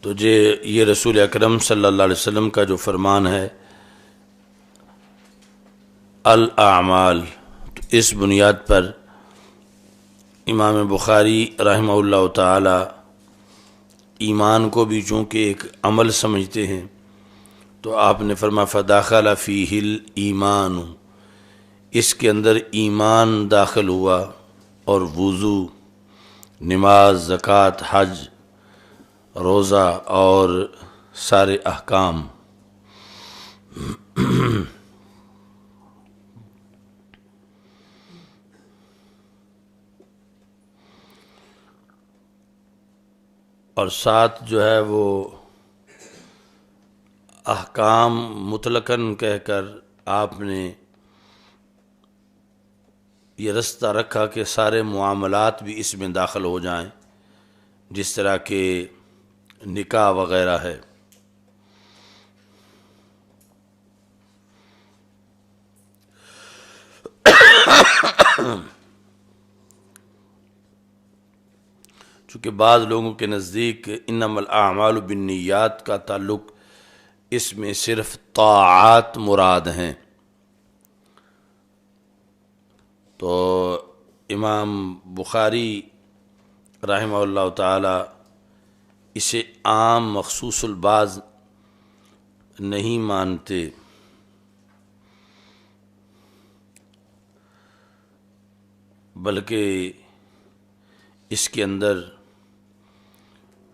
تو یہ رسول اکرم صلی اللہ علیہ وسلم کا جو فرمان ہے الاعمال، تو اس بنیاد پر امام بخاری رحمہ اللہ تعالی ایمان کو بھی چونکہ ایک عمل سمجھتے ہیں، تو آپ نے فرمایا فداخل فیہ الایمان، اس کے اندر ایمان داخل ہوا، اور وضو، نماز، زکوٰۃ، حج، روزہ اور سارے احکام۔ اور ساتھ جو ہے وہ احکام مطلقاً کہہ کر آپ نے یہ رستہ رکھا کہ سارے معاملات بھی اس میں داخل ہو جائیں، جس طرح کہ نکاح وغیرہ ہے۔ چونکہ بعض لوگوں کے نزدیک انما الاعمال بالنیات کا تعلق اس میں صرف طاعات مراد ہیں، تو امام بخاری رحمہ اللہ تعالی اسے عام مخصوص البعض نہیں مانتے، بلکہ اس کے اندر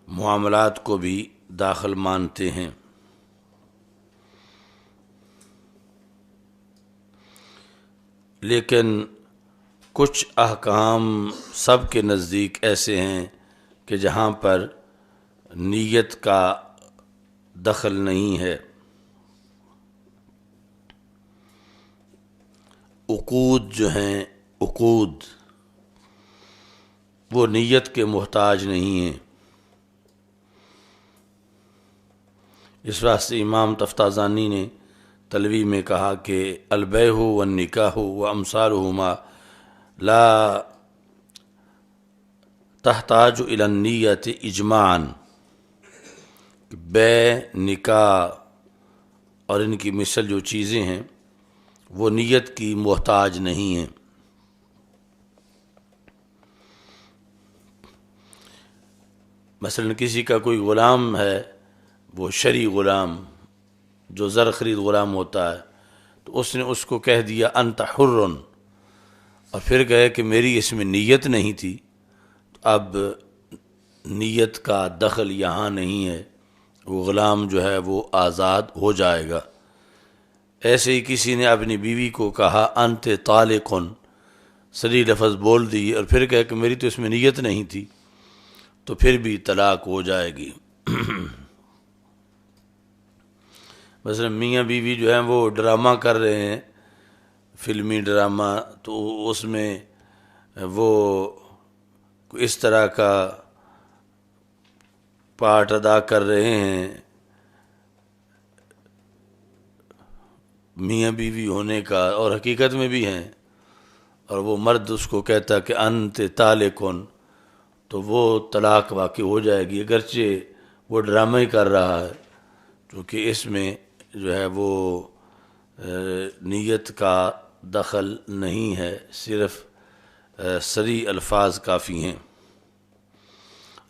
معاملات کو بھی داخل مانتے ہیں۔ لیکن کچھ احکام سب کے نزدیک ایسے ہیں کہ جہاں پر نیت کا دخل نہیں ہے۔ عقود جو ہیں، عقود وہ نیت کے محتاج نہیں ہیں۔ اس واسطے امام تفتازانی نے تلوی میں کہا کہ البیع والنکاح وامثالہما لا تحتاج الی النیت اجماعا، بیع، نکاح اور ان کی مثل جو چیزیں ہیں وہ نیت کی محتاج نہیں ہیں۔ مثلا کسی کا کوئی غلام ہے، وہ شرعی غلام جو زر خرید غلام ہوتا ہے، تو اس نے اس کو کہہ دیا انت حر، اور پھر کہے کہ میری اس میں نیت نہیں تھی، تو اب نیت کا دخل یہاں نہیں ہے، وہ غلام جو ہے وہ آزاد ہو جائے گا۔ ایسے ہی کسی نے اپنی بیوی کو کہا انت طالق، صریح لفظ بول دی اور پھر کہے کہ میری تو اس میں نیت نہیں تھی، تو پھر بھی طلاق ہو جائے گی۔ مثلا میاں بیوی جو ہیں وہ ڈرامہ کر رہے ہیں، فلمی ڈرامہ، تو اس میں وہ اس طرح کا پارٹ ادا کر رہے ہیں میاں بیوی ہونے کا، اور حقیقت میں بھی ہیں، اور وہ مرد اس کو کہتا کہ انت طالق، تو وہ طلاق واقع ہو جائے گی، اگرچہ وہ ڈرامہ ہی کر رہا ہے، کیونکہ اس میں جو ہے وہ نیت کا دخل نہیں ہے، صرف صریح الفاظ کافی ہیں۔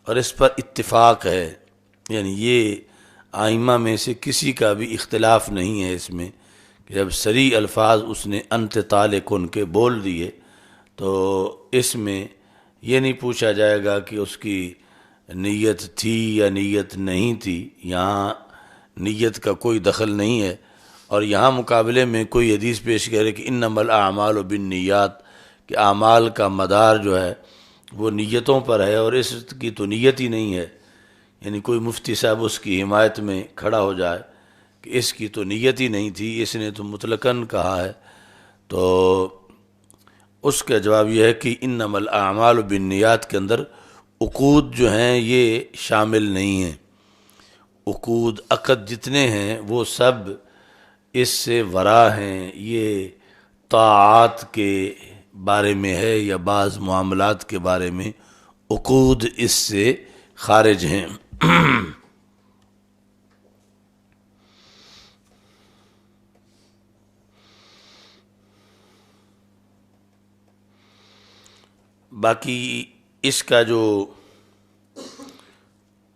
اور اس پر اتفاق ہے، یعنی یہ ائمہ میں سے کسی کا بھی اختلاف نہیں ہے اس میں، کہ جب صریح الفاظ اس نے انت طالق کے بول دیے تو اس میں یہ نہیں پوچھا جائے گا کہ اس کی نیت تھی یا نیت نہیں تھی، یہاں نیت کا کوئی دخل نہیں ہے۔ اور یہاں مقابلے میں کوئی حدیث پیش کرے کہ انما الاعمال بالنیات، کہ اعمال کا مدار جو ہے وہ نیتوں پر ہے، اور اس کی تو نیت ہی نہیں ہے، یعنی کوئی مفتی صاحب اس کی حمایت میں کھڑا ہو جائے کہ اس کی تو نیت ہی نہیں تھی، اس نے تو مطلقاً کہا ہے، تو اس کا جواب یہ ہے کہ انما الاعمال بالنیات کے اندر عقود جو ہیں یہ شامل نہیں ہیں۔ عقود، عقد جتنے ہیں وہ سب اس سے ورا ہیں، یہ طاعات کے بارے میں ہے یا بعض معاملات کے بارے میں، عقود اس سے خارج ہیں۔ باقی اس کا جو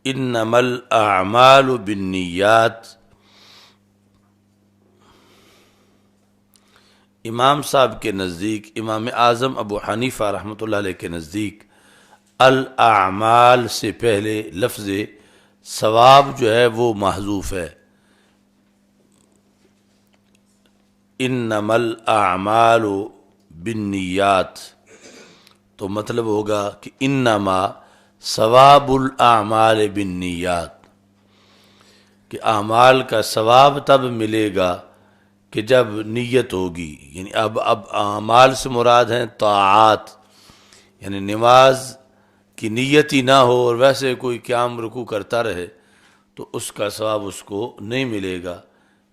انما الاعمال بالنیات، امام صاحب کے نزدیک، امام اعظم ابو حنیفہ رحمۃ اللہ علیہ کے نزدیک الاعمال سے پہلے لفظ ثواب جو ہے وہ محذوف ہے۔ انما الاعمال بالنیات، تو مطلب ہوگا کہ انما ثواب الاعمال بالنیات، کہ اعمال کا ثواب تب ملے گا کہ جب نیت ہوگی۔ یعنی اب اعمال سے مراد ہیں طاعات، یعنی نماز کی نیت ہی نہ ہو اور ویسے کوئی قیام رکوع کرتا رہے تو اس کا ثواب اس کو نہیں ملے گا،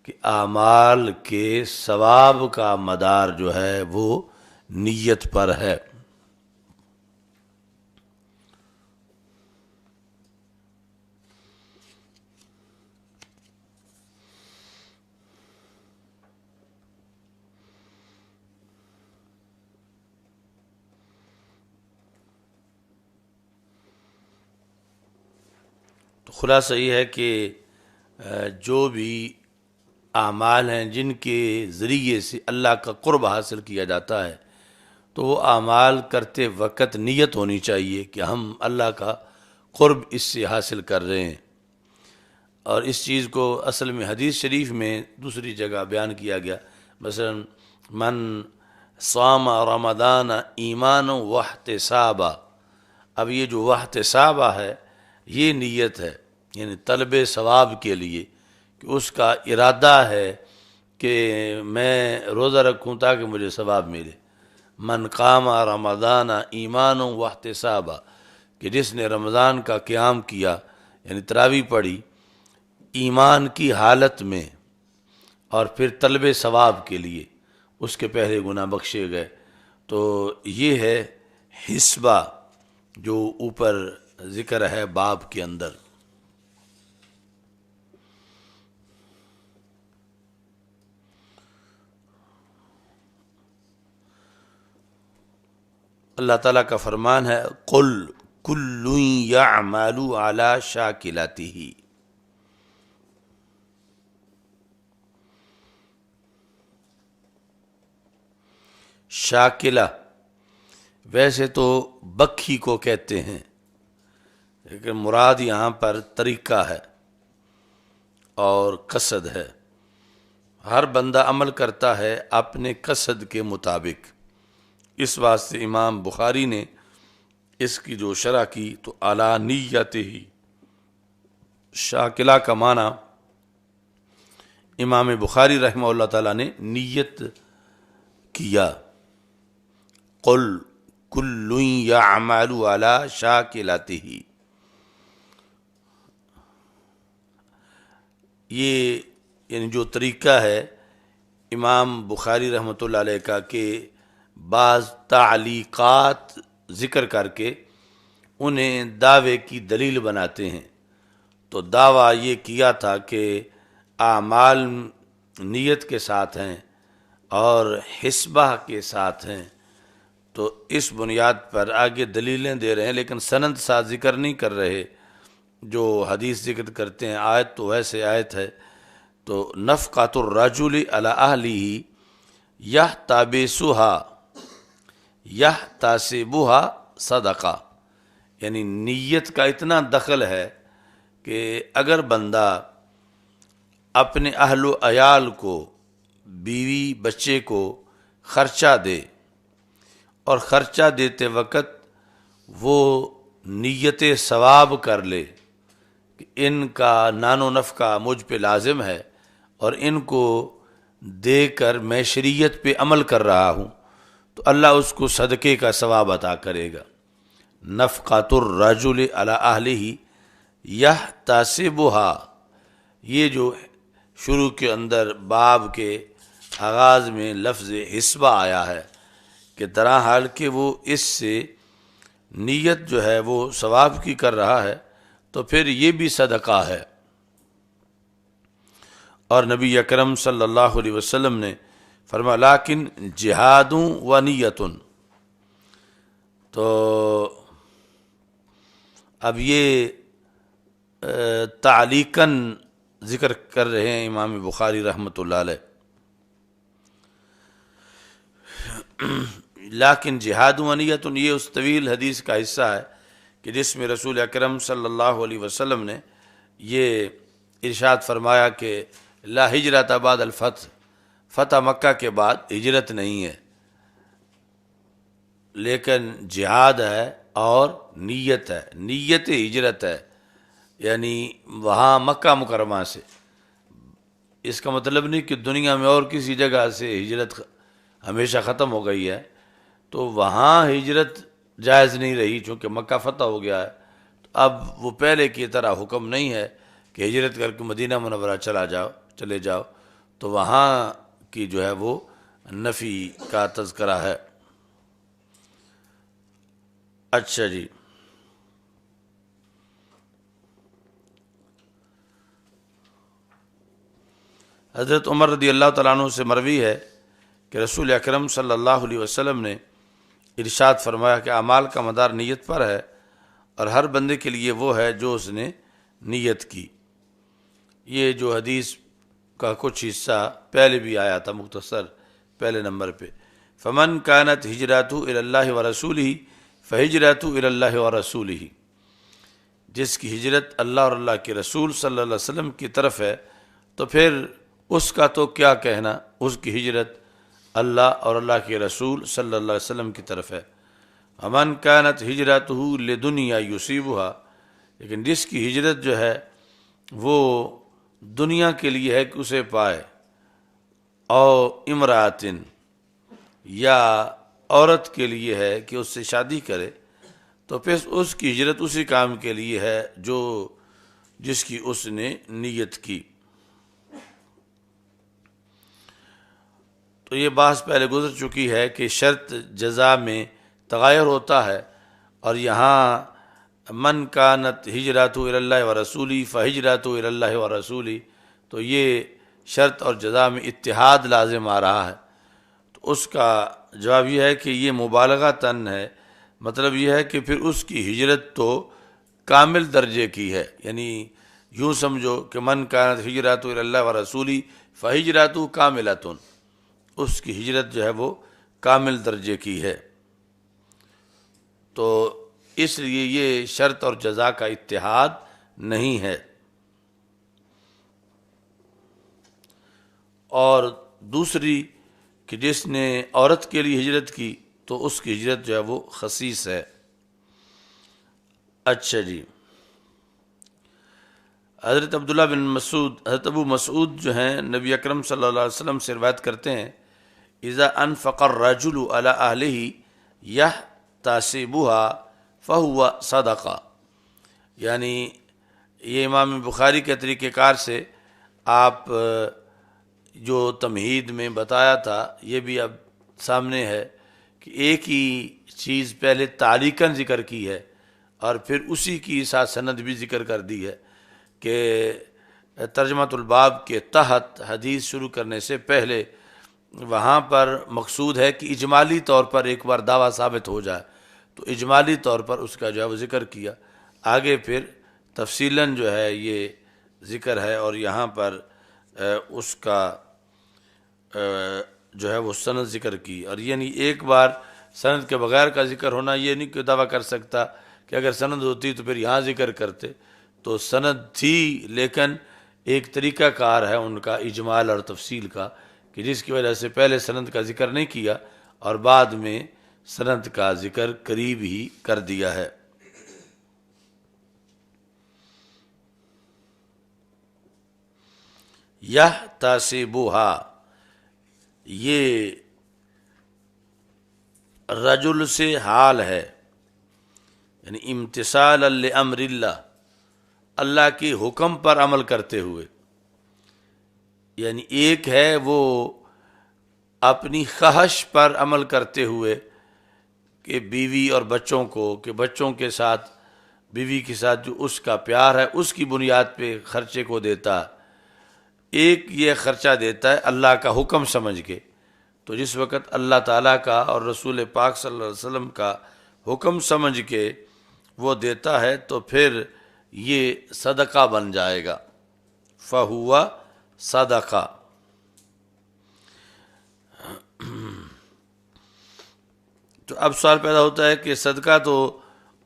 کہ اعمال کے ثواب کا مدار جو ہے وہ نیت پر ہے۔ تو خلاصہ یہ ہے کہ جو بھی اعمال ہیں جن کے ذریعے سے اللہ کا قرب حاصل کیا جاتا ہے تو وہ اعمال کرتے وقت نیت ہونی چاہیے کہ ہم اللہ کا قرب اس سے حاصل کر رہے ہیں۔ اور اس چیز کو اصل میں حدیث شریف میں دوسری جگہ بیان کیا گیا، مثلا من صام رمضان ایمانا واحتسابا، اب یہ جو واحتسابا ہے یہ نیت ہے، یعنی طلب ثواب کے لیے، کہ اس کا ارادہ ہے کہ میں روزہ رکھوں تاکہ مجھے ثواب ملے۔ من قام رمضان ایمانا واحتسابا، کہ جس نے رمضان کا قیام کیا یعنی تراویح پڑھی ایمان کی حالت میں اور پھر طلب ثواب کے لیے، اس کے پہلے گناہ بخشے گئے۔ تو یہ ہے حسبہ جو اوپر ذکر ہے باب کے اندر۔ اللہ تعالیٰ کا فرمان ہے قل کل یعمل علی شاکلتہ، شاکلہ ویسے تو بکھی کو کہتے ہیں، لیکن مراد یہاں پر طریقہ ہے اور قصد ہے۔ ہر بندہ عمل کرتا ہے اپنے قصد کے مطابق، اس واسطے امام بخاری نے اس کی جو شرح کی تو علی نیتہ، شاکلہ کا معنی امام بخاری رحمہ اللہ تعالیٰ نے نیت کیا۔ قل کل یعمل علی شاکلتہ، یہ یعنی جو طریقہ ہے امام بخاری رحمۃ اللہ علیہ کا کہ بعض تعلیقات ذکر کر کے انہیں دعوے کی دلیل بناتے ہیں۔ تو دعویٰ یہ کیا تھا کہ اعمال نیت کے ساتھ ہیں اور حسبہ کے ساتھ ہیں، تو اس بنیاد پر آگے دلیلیں دے رہے ہیں، لیکن سند ساتھ ذکر نہیں کر رہے۔ جو حدیث ذکر کرتے ہیں آیت تو ویسے آیت ہے، تو نفقۃ الرجل علی اہلہ یحتسبھا صدقہ، یعنی نیت کا اتنا دخل ہے کہ اگر بندہ اپنے اہل و عیال کو، بیوی بچے کو خرچہ دے اور خرچہ دیتے وقت وہ نیت ثواب کر لے کہ ان کا نان و نفقہ مجھ پہ لازم ہے اور ان کو دے کر میں شریعت پہ عمل کر رہا ہوں، تو اللہ اس کو صدقے کا ثواب عطا کرے گا۔ نفقۃ الرجل علی اہلہ یحتسبھا، یہ جو شروع کے اندر باب کے آغاز میں لفظ حسبہ آیا ہے کہ درا حال کہ وہ اس سے نیت جو ہے وہ ثواب کی کر رہا ہے، تو پھر یہ بھی صدقہ ہے۔ اور نبی اکرم صلی اللہ علیہ وسلم نے فرمایا لیکن جہاد و نیت، تو اب یہ تعلیقاً ذکر کر رہے ہیں امام بخاری رحمۃ اللہ علیہ. لیکن جہاد و نیت یہ اس طویل حدیث کا حصہ ہے کہ جس میں رسول اکرم صلی اللہ علیہ وسلم نے یہ ارشاد فرمایا کہ لا ہجرت بعد الفتح، فتح مکہ کے بعد ہجرت نہیں ہے، لیکن جہاد ہے اور نیت ہے، نیت ہجرت ہے، یعنی وہاں مکہ مکرمہ سے. اس کا مطلب نہیں کہ دنیا میں اور کسی جگہ سے ہجرت ہمیشہ ختم ہو گئی ہے، تو وہاں ہجرت جائز نہیں رہی چونکہ مکہ فتح ہو گیا ہے. تو اب وہ پہلے کی طرح حکم نہیں ہے کہ ہجرت کر کے مدینہ منورہ چلے جاؤ، تو وہاں کی جو ہے وہ نفی کا تذکرہ ہے. اچھا جی، حضرت عمر رضی اللہ تعالیٰ عنہ سے مروی ہے کہ رسول اکرم صلی اللہ علیہ وسلم نے ارشاد فرمایا کہ اعمال کا مدار نیت پر ہے، اور ہر بندے کے لیے وہ ہے جو اس نے نیت کی. یہ جو حدیث کا کچھ حصہ پہلے بھی آیا تھا مختصر پہلے نمبر پہ، فمن کانت ہجرتہ الی اللہ ورسولہ فہجرتہ الی اللہ ورسولہ، جس کی ہجرت اللہ اور اللہ کے رسول صلی اللہ علیہ وسلم کی طرف ہے تو پھر اس کا تو کیا کہنا، اس کی ہجرت اللہ اور اللہ کے رسول صلی اللہ علیہ وسلم کی طرف ہے. امن کانت ہجرتہ لدنیا یصیبها، لیکن جس کی ہجرت جو ہے وہ دنیا کے لیے ہے کہ اسے پائے، او امراتن، یا عورت کے لیے ہے کہ اس سے شادی کرے، تو پھر اس کی ہجرت اسی کام کے لیے ہے جس کی اس نے نیت کی. تو یہ بحث پہلے گزر چکی ہے کہ شرط جزا میں تغیر ہوتا ہے، اور یہاں من کانت ہجرتہ الی اللہ ورسولہ فہجرتہ الی اللہ ورسولہ، تو یہ شرط اور جزا میں اتحاد لازم آ رہا ہے. تو اس کا جواب یہ ہے کہ یہ مبالغتاً ہے، مطلب یہ ہے کہ پھر اس کی ہجرت تو کامل درجے کی ہے، یعنی یوں سمجھو کہ من کانت ہجرتہ الی اللہ ورسولہ فہجرتہ کاملۃ، اس کی ہجرت جو ہے وہ کامل درجے کی ہے. تو اس لیے یہ شرط اور جزا کا اتحاد نہیں ہے. اور دوسری کہ جس نے عورت کے لیے ہجرت کی تو اس کی ہجرت جو ہے وہ خصیص ہے. اچھا جی، حضرت عبداللہ بن مسعود، حضرت ابو مسعود جو ہیں نبی اکرم صلی اللہ علیہ وسلم سے روایت کرتے ہیں، اذا انفق الرجل علی اہلہ یحتسبها فہو صدقہ، یعنی یہ امام بخاری کے طریقہ کار سے آپ جو تمہید میں بتایا تھا یہ بھی اب سامنے ہے کہ ایک ہی چیز پہلے تعلیقاً ذکر کی ہے اور پھر اسی کی ساتھ سند بھی ذکر کر دی ہے کہ ترجمۃ الباب کے تحت حدیث شروع کرنے سے پہلے وہاں پر مقصود ہے کہ اجمالی طور پر ایک بار دعویٰ ثابت ہو جائے، تو اجمالی طور پر اس کا جو ہے وہ ذکر کیا، آگے پھر تفصیلاً جو ہے یہ ذکر ہے، اور یہاں پر اس کا جو ہے وہ سند ذکر کی. اور یعنی ایک بار سند کے بغیر کا ذکر ہونا یہ نہیں کہ دعویٰ کر سکتا کہ اگر سند ہوتی تو پھر یہاں ذکر کرتے، تو سند تھی لیکن ایک طریقہ کار ہے ان کا اجمال اور تفصیل کا کہ جس کی وجہ سے پہلے سند کا ذکر نہیں کیا اور بعد میں سند کا ذکر قریب ہی کر دیا ہے. یحتسبها، یہ رجل سے حال ہے، یعنی امتثالا لامر اللہ، اللہ کے حکم پر عمل کرتے ہوئے. یعنی ایک ہے وہ اپنی خواہش پر عمل کرتے ہوئے کہ بیوی اور بچوں کو، کہ بچوں کے ساتھ بیوی کے ساتھ جو اس کا پیار ہے اس کی بنیاد پہ خرچے کو دیتا ہے. ایک یہ خرچہ دیتا ہے اللہ کا حکم سمجھ کے، تو جس وقت اللہ تعالیٰ کا اور رسول پاک صلی اللہ علیہ وسلم کا حکم سمجھ کے وہ دیتا ہے تو پھر یہ صدقہ بن جائے گا، فہوا صدقہ۔ تو اب سوال پیدا ہوتا ہے کہ صدقہ تو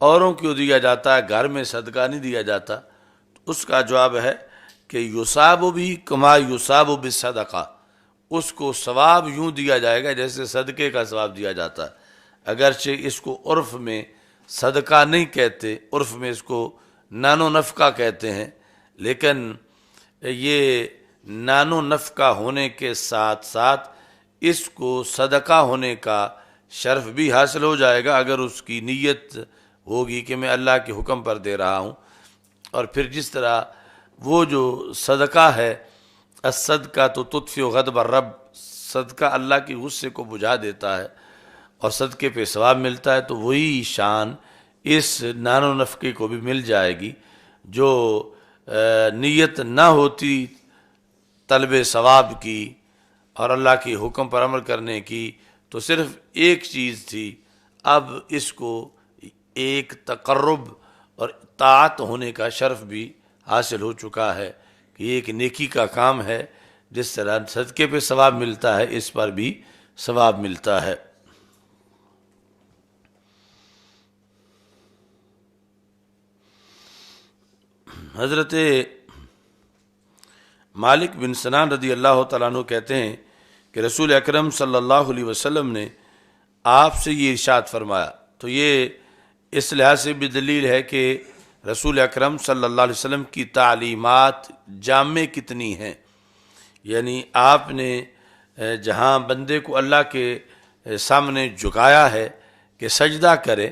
اوروں کیوں دیا جاتا ہے، گھر میں صدقہ نہیں دیا جاتا؟ تو اس کا جواب ہے کہ یصاب بھی کما یصاب بالصدقہ، اس کو ثواب یوں دیا جائے گا جیسے صدقے کا ثواب دیا جاتا ہے۔ اگرچہ اس کو عرف میں صدقہ نہیں کہتے، عرف میں اس کو نان و نفقہ کہتے ہیں، لیکن یہ نان و نفقہ ہونے کے ساتھ ساتھ اس کو صدقہ ہونے کا شرف بھی حاصل ہو جائے گا اگر اس کی نیت ہوگی کہ میں اللہ کے حکم پر دے رہا ہوں۔ اور پھر جس طرح وہ جو صدقہ ہے، الصدقہ تو تطفئ غضب الرب، صدقہ اللہ کی غصے کو بجھا دیتا ہے اور صدقے پہ ثواب ملتا ہے، تو وہی شان اس نان و نفقے کو بھی مل جائے گی۔ جو نیت نہ ہوتی طلب ثواب کی اور اللہ کے حکم پر عمل کرنے کی، تو صرف ایک چیز تھی، اب اس کو ایک تقرب اور طاعت ہونے کا شرف بھی حاصل ہو چکا ہے کہ یہ ایک نیکی کا کام ہے، جس طرح صدقے پہ ثواب ملتا ہے اس پر بھی ثواب ملتا ہے۔ حضرت مالک بن سنان رضی اللہ تعالیٰ عنہ کہتے ہیں کہ رسول اکرم صلی اللہ علیہ وسلم نے آپ سے یہ ارشاد فرمایا، تو یہ اس لحاظ سے بھی دلیل ہے کہ رسول اکرم صلی اللہ علیہ وسلم کی تعلیمات جامع کتنی ہیں۔ یعنی آپ نے جہاں بندے کو اللہ کے سامنے جھکایا ہے کہ سجدہ کرے،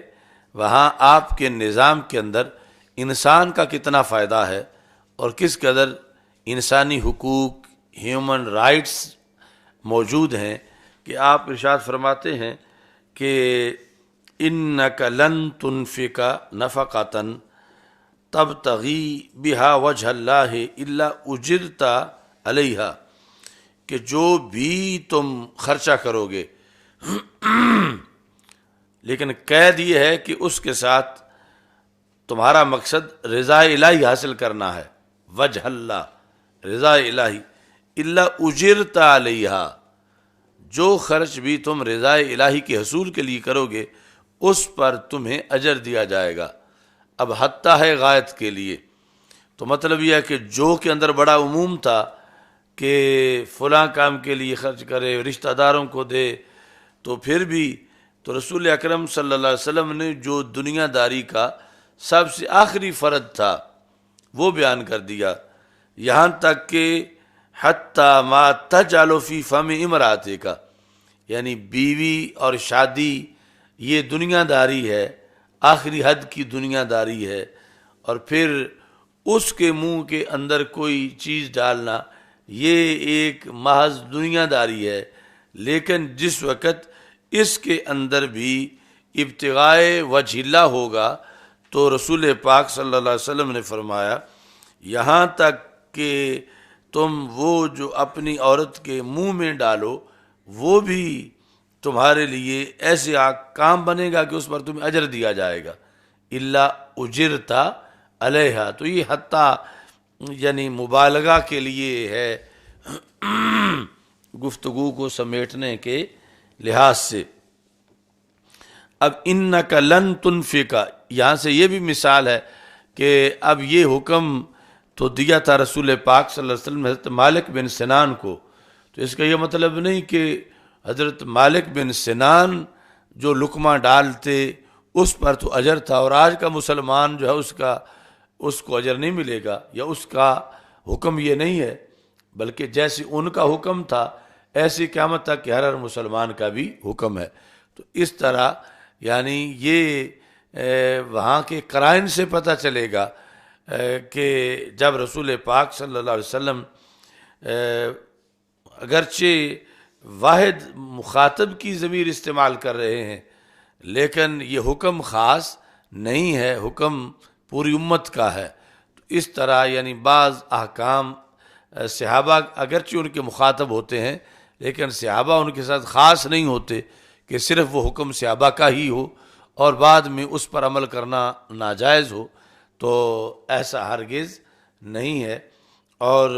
وہاں آپ کے نظام کے اندر انسان کا کتنا فائدہ ہے اور کس قدر انسانی حقوق، ہیومن رائٹس موجود ہیں، کہ آپ ارشاد فرماتے ہیں کہ اِنَّكَ لَن تُنْفِقَ نَفَقَةً تَبْتَغِي بِهَا وَجْهَ اللَّهِ إِلَّا أُجِرْتَ عَلَيْهَا، کہ جو بھی تم خرچہ کرو گے لیکن قید یہ ہے کہ اس کے ساتھ تمہارا مقصد رضا الہی حاصل کرنا ہے، وجہ اللہ، رضا الہی، الا اجرت علیہا، جو خرچ بھی تم رضا الہی کے حصول کے لیے کرو گے اس پر تمہیں اجر دیا جائے گا۔ اب حتیٰ ہے غایت کے لیے، تو مطلب یہ ہے کہ جو کے اندر بڑا عموم تھا کہ فلاں کام کے لیے خرچ کرے، رشتہ داروں کو دے، تو پھر بھی تو رسول اکرم صلی اللہ علیہ وسلم نے جو دنیا داری کا سب سے آخری فرض تھا وہ بیان کر دیا، یہاں تک کہ حتیٰ ما تجعل فی فم امرأتک، یعنی بیوی اور شادی یہ دنیا داری ہے، آخری حد کی دنیا داری ہے، اور پھر اس کے منہ کے اندر کوئی چیز ڈالنا یہ ایک محض دنیا داری ہے۔ لیکن جس وقت اس کے اندر بھی ابتغائے وجہ اللہ ہوگا تو رسول پاک صلی اللہ علیہ وسلم نے فرمایا یہاں تک کہ تم وہ جو اپنی عورت کے منہ میں ڈالو وہ بھی تمہارے لیے ایسے کام بنے گا کہ اس پر تمہیں اجر دیا جائے گا، الا اجرتا علیہا، تو یہ حتیٰ یعنی مبالغہ کے لیے ہے گفتگو کو سمیٹنے کے لحاظ سے۔ اب انک لن تنفق، یہاں سے یہ بھی مثال ہے کہ اب یہ حکم تو دیا تھا رسول پاک صلی اللہ علیہ وسلم حضرت مالک بن سنان کو، تو اس کا یہ مطلب نہیں کہ حضرت مالک بن سنان جو لقمہ ڈالتے اس پر تو اجر تھا اور آج کا مسلمان جو ہے اس کو اجر نہیں ملے گا، یا اس کا حکم یہ نہیں ہے، بلکہ جیسے ان کا حکم تھا ایسی قیامت تک کہ ہر مسلمان کا بھی حکم ہے۔ تو اس طرح یعنی یہ وہاں کے قرائن سے پتہ چلے گا کہ جب رسول پاک صلی اللہ علیہ وسلم اگرچہ واحد مخاطب کی ضمیر استعمال کر رہے ہیں لیکن یہ حکم خاص نہیں ہے، حکم پوری امت کا ہے۔ تو اس طرح یعنی بعض احکام صحابہ اگرچہ ان کے مخاطب ہوتے ہیں لیکن صحابہ ان کے ساتھ خاص نہیں ہوتے کہ صرف وہ حکم صحابہ کا ہی ہو اور بعد میں اس پر عمل کرنا ناجائز ہو، تو ایسا ہرگز نہیں ہے۔ اور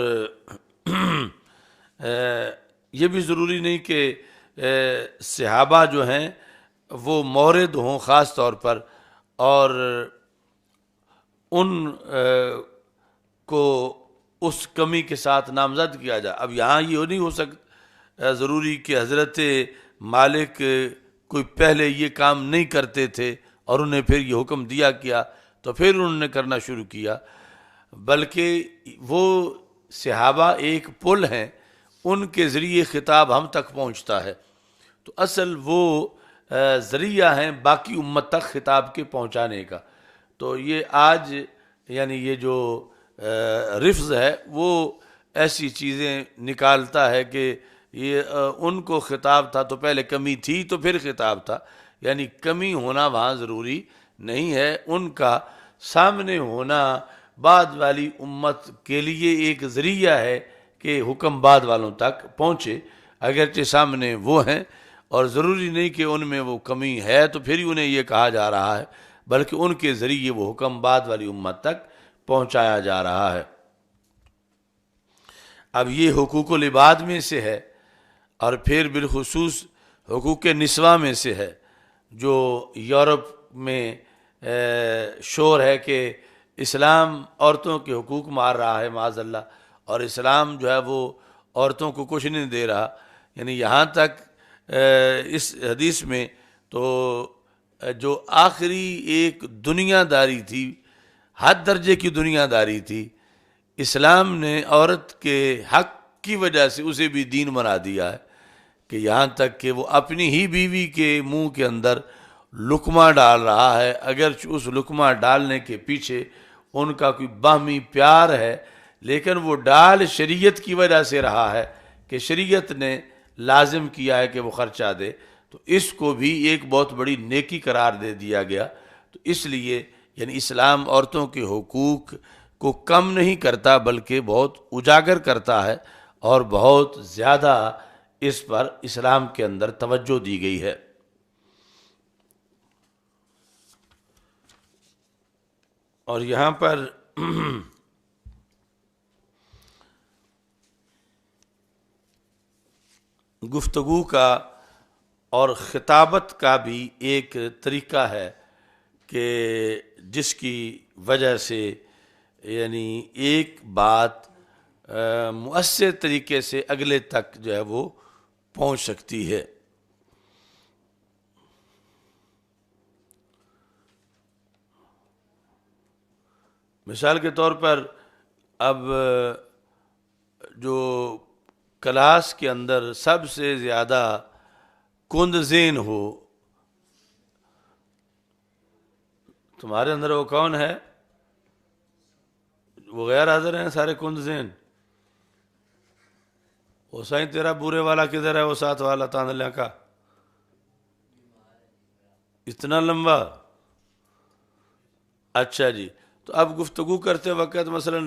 یہ بھی ضروری نہیں کہ صحابہ جو ہیں وہ مورد ہوں خاص طور پر، اور ان کو اس کمی کے ساتھ نامزد کیا جائے۔ اب یہاں یہ نہیں ہو سکتا ضروری کہ حضرت مالک کوئی پہلے یہ کام نہیں کرتے تھے اور انہیں پھر یہ حکم دیا کیا تو پھر انہوں نے کرنا شروع کیا، بلکہ وہ صحابہ ایک پل ہیں، ان کے ذریعے خطاب ہم تک پہنچتا ہے، تو اصل وہ ذریعہ ہیں باقی امت تک خطاب کے پہنچانے کا۔ تو یہ آج یعنی یہ جو رفض ہے وہ ایسی چیزیں نکالتا ہے کہ یہ ان کو خطاب تھا تو پہلے کمی تھی تو پھر خطاب تھا، یعنی کمی ہونا وہاں ضروری نہیں ہے، ان کا سامنے ہونا بعد والی امت کے لیے ایک ذریعہ ہے کہ حکم بعد والوں تک پہنچے، اگرچہ سامنے وہ ہیں، اور ضروری نہیں کہ ان میں وہ کمی ہے تو پھر ہی انہیں یہ کہا جا رہا ہے، بلکہ ان کے ذریعے وہ حکم بعد والی امت تک پہنچایا جا رہا ہے۔ اب یہ حقوق العباد میں سے ہے، اور پھر بالخصوص حقوق نسواں میں سے ہے، جو یورپ میں شور ہے کہ اسلام عورتوں کے حقوق مار رہا ہے معاذ اللہ، اور اسلام جو ہے وہ عورتوں کو کچھ نہیں دے رہا، یعنی یہاں تک اس حدیث میں تو جو آخری ایک دنیا داری تھی، حد درجے کی دنیا داری تھی، اسلام نے عورت کے حق کی وجہ سے اسے بھی دین بنا دیا ہے، کہ یہاں تک کہ وہ اپنی ہی بیوی کے منہ کے اندر لقمہ ڈال رہا ہے، اگرچہ اس لقمہ ڈالنے کے پیچھے ان کا کوئی باہمی پیار ہے، لیکن وہ ڈال شریعت کی وجہ سے رہا ہے کہ شریعت نے لازم کیا ہے کہ وہ خرچہ دے، تو اس کو بھی ایک بہت بڑی نیکی قرار دے دیا گیا۔ تو اس لیے یعنی اسلام عورتوں کے حقوق کو کم نہیں کرتا بلکہ بہت اجاگر کرتا ہے، اور بہت زیادہ اس پر اسلام کے اندر توجہ دی گئی ہے۔ اور یہاں پر گفتگو کا اور خطابت کا بھی ایک طریقہ ہے کہ جس کی وجہ سے یعنی ایک بات مؤثر طریقے سے اگلے تک جو ہے وہ پہنچ سکتی ہے۔ مثال کے طور پر اب جو کلاس کے اندر سب سے زیادہ کند ذہن ہو، تمہارے اندر وہ کون ہے؟ وہ غیر حاضر ہیں سارے کند ذہن؟ وہ سائیں تیرا بورے والا کدھر ہے؟ وہ ساتھ والا تاندلیاں کا اتنا لمبا؟ اچھا جی، تو اب گفتگو کرتے وقت مثلا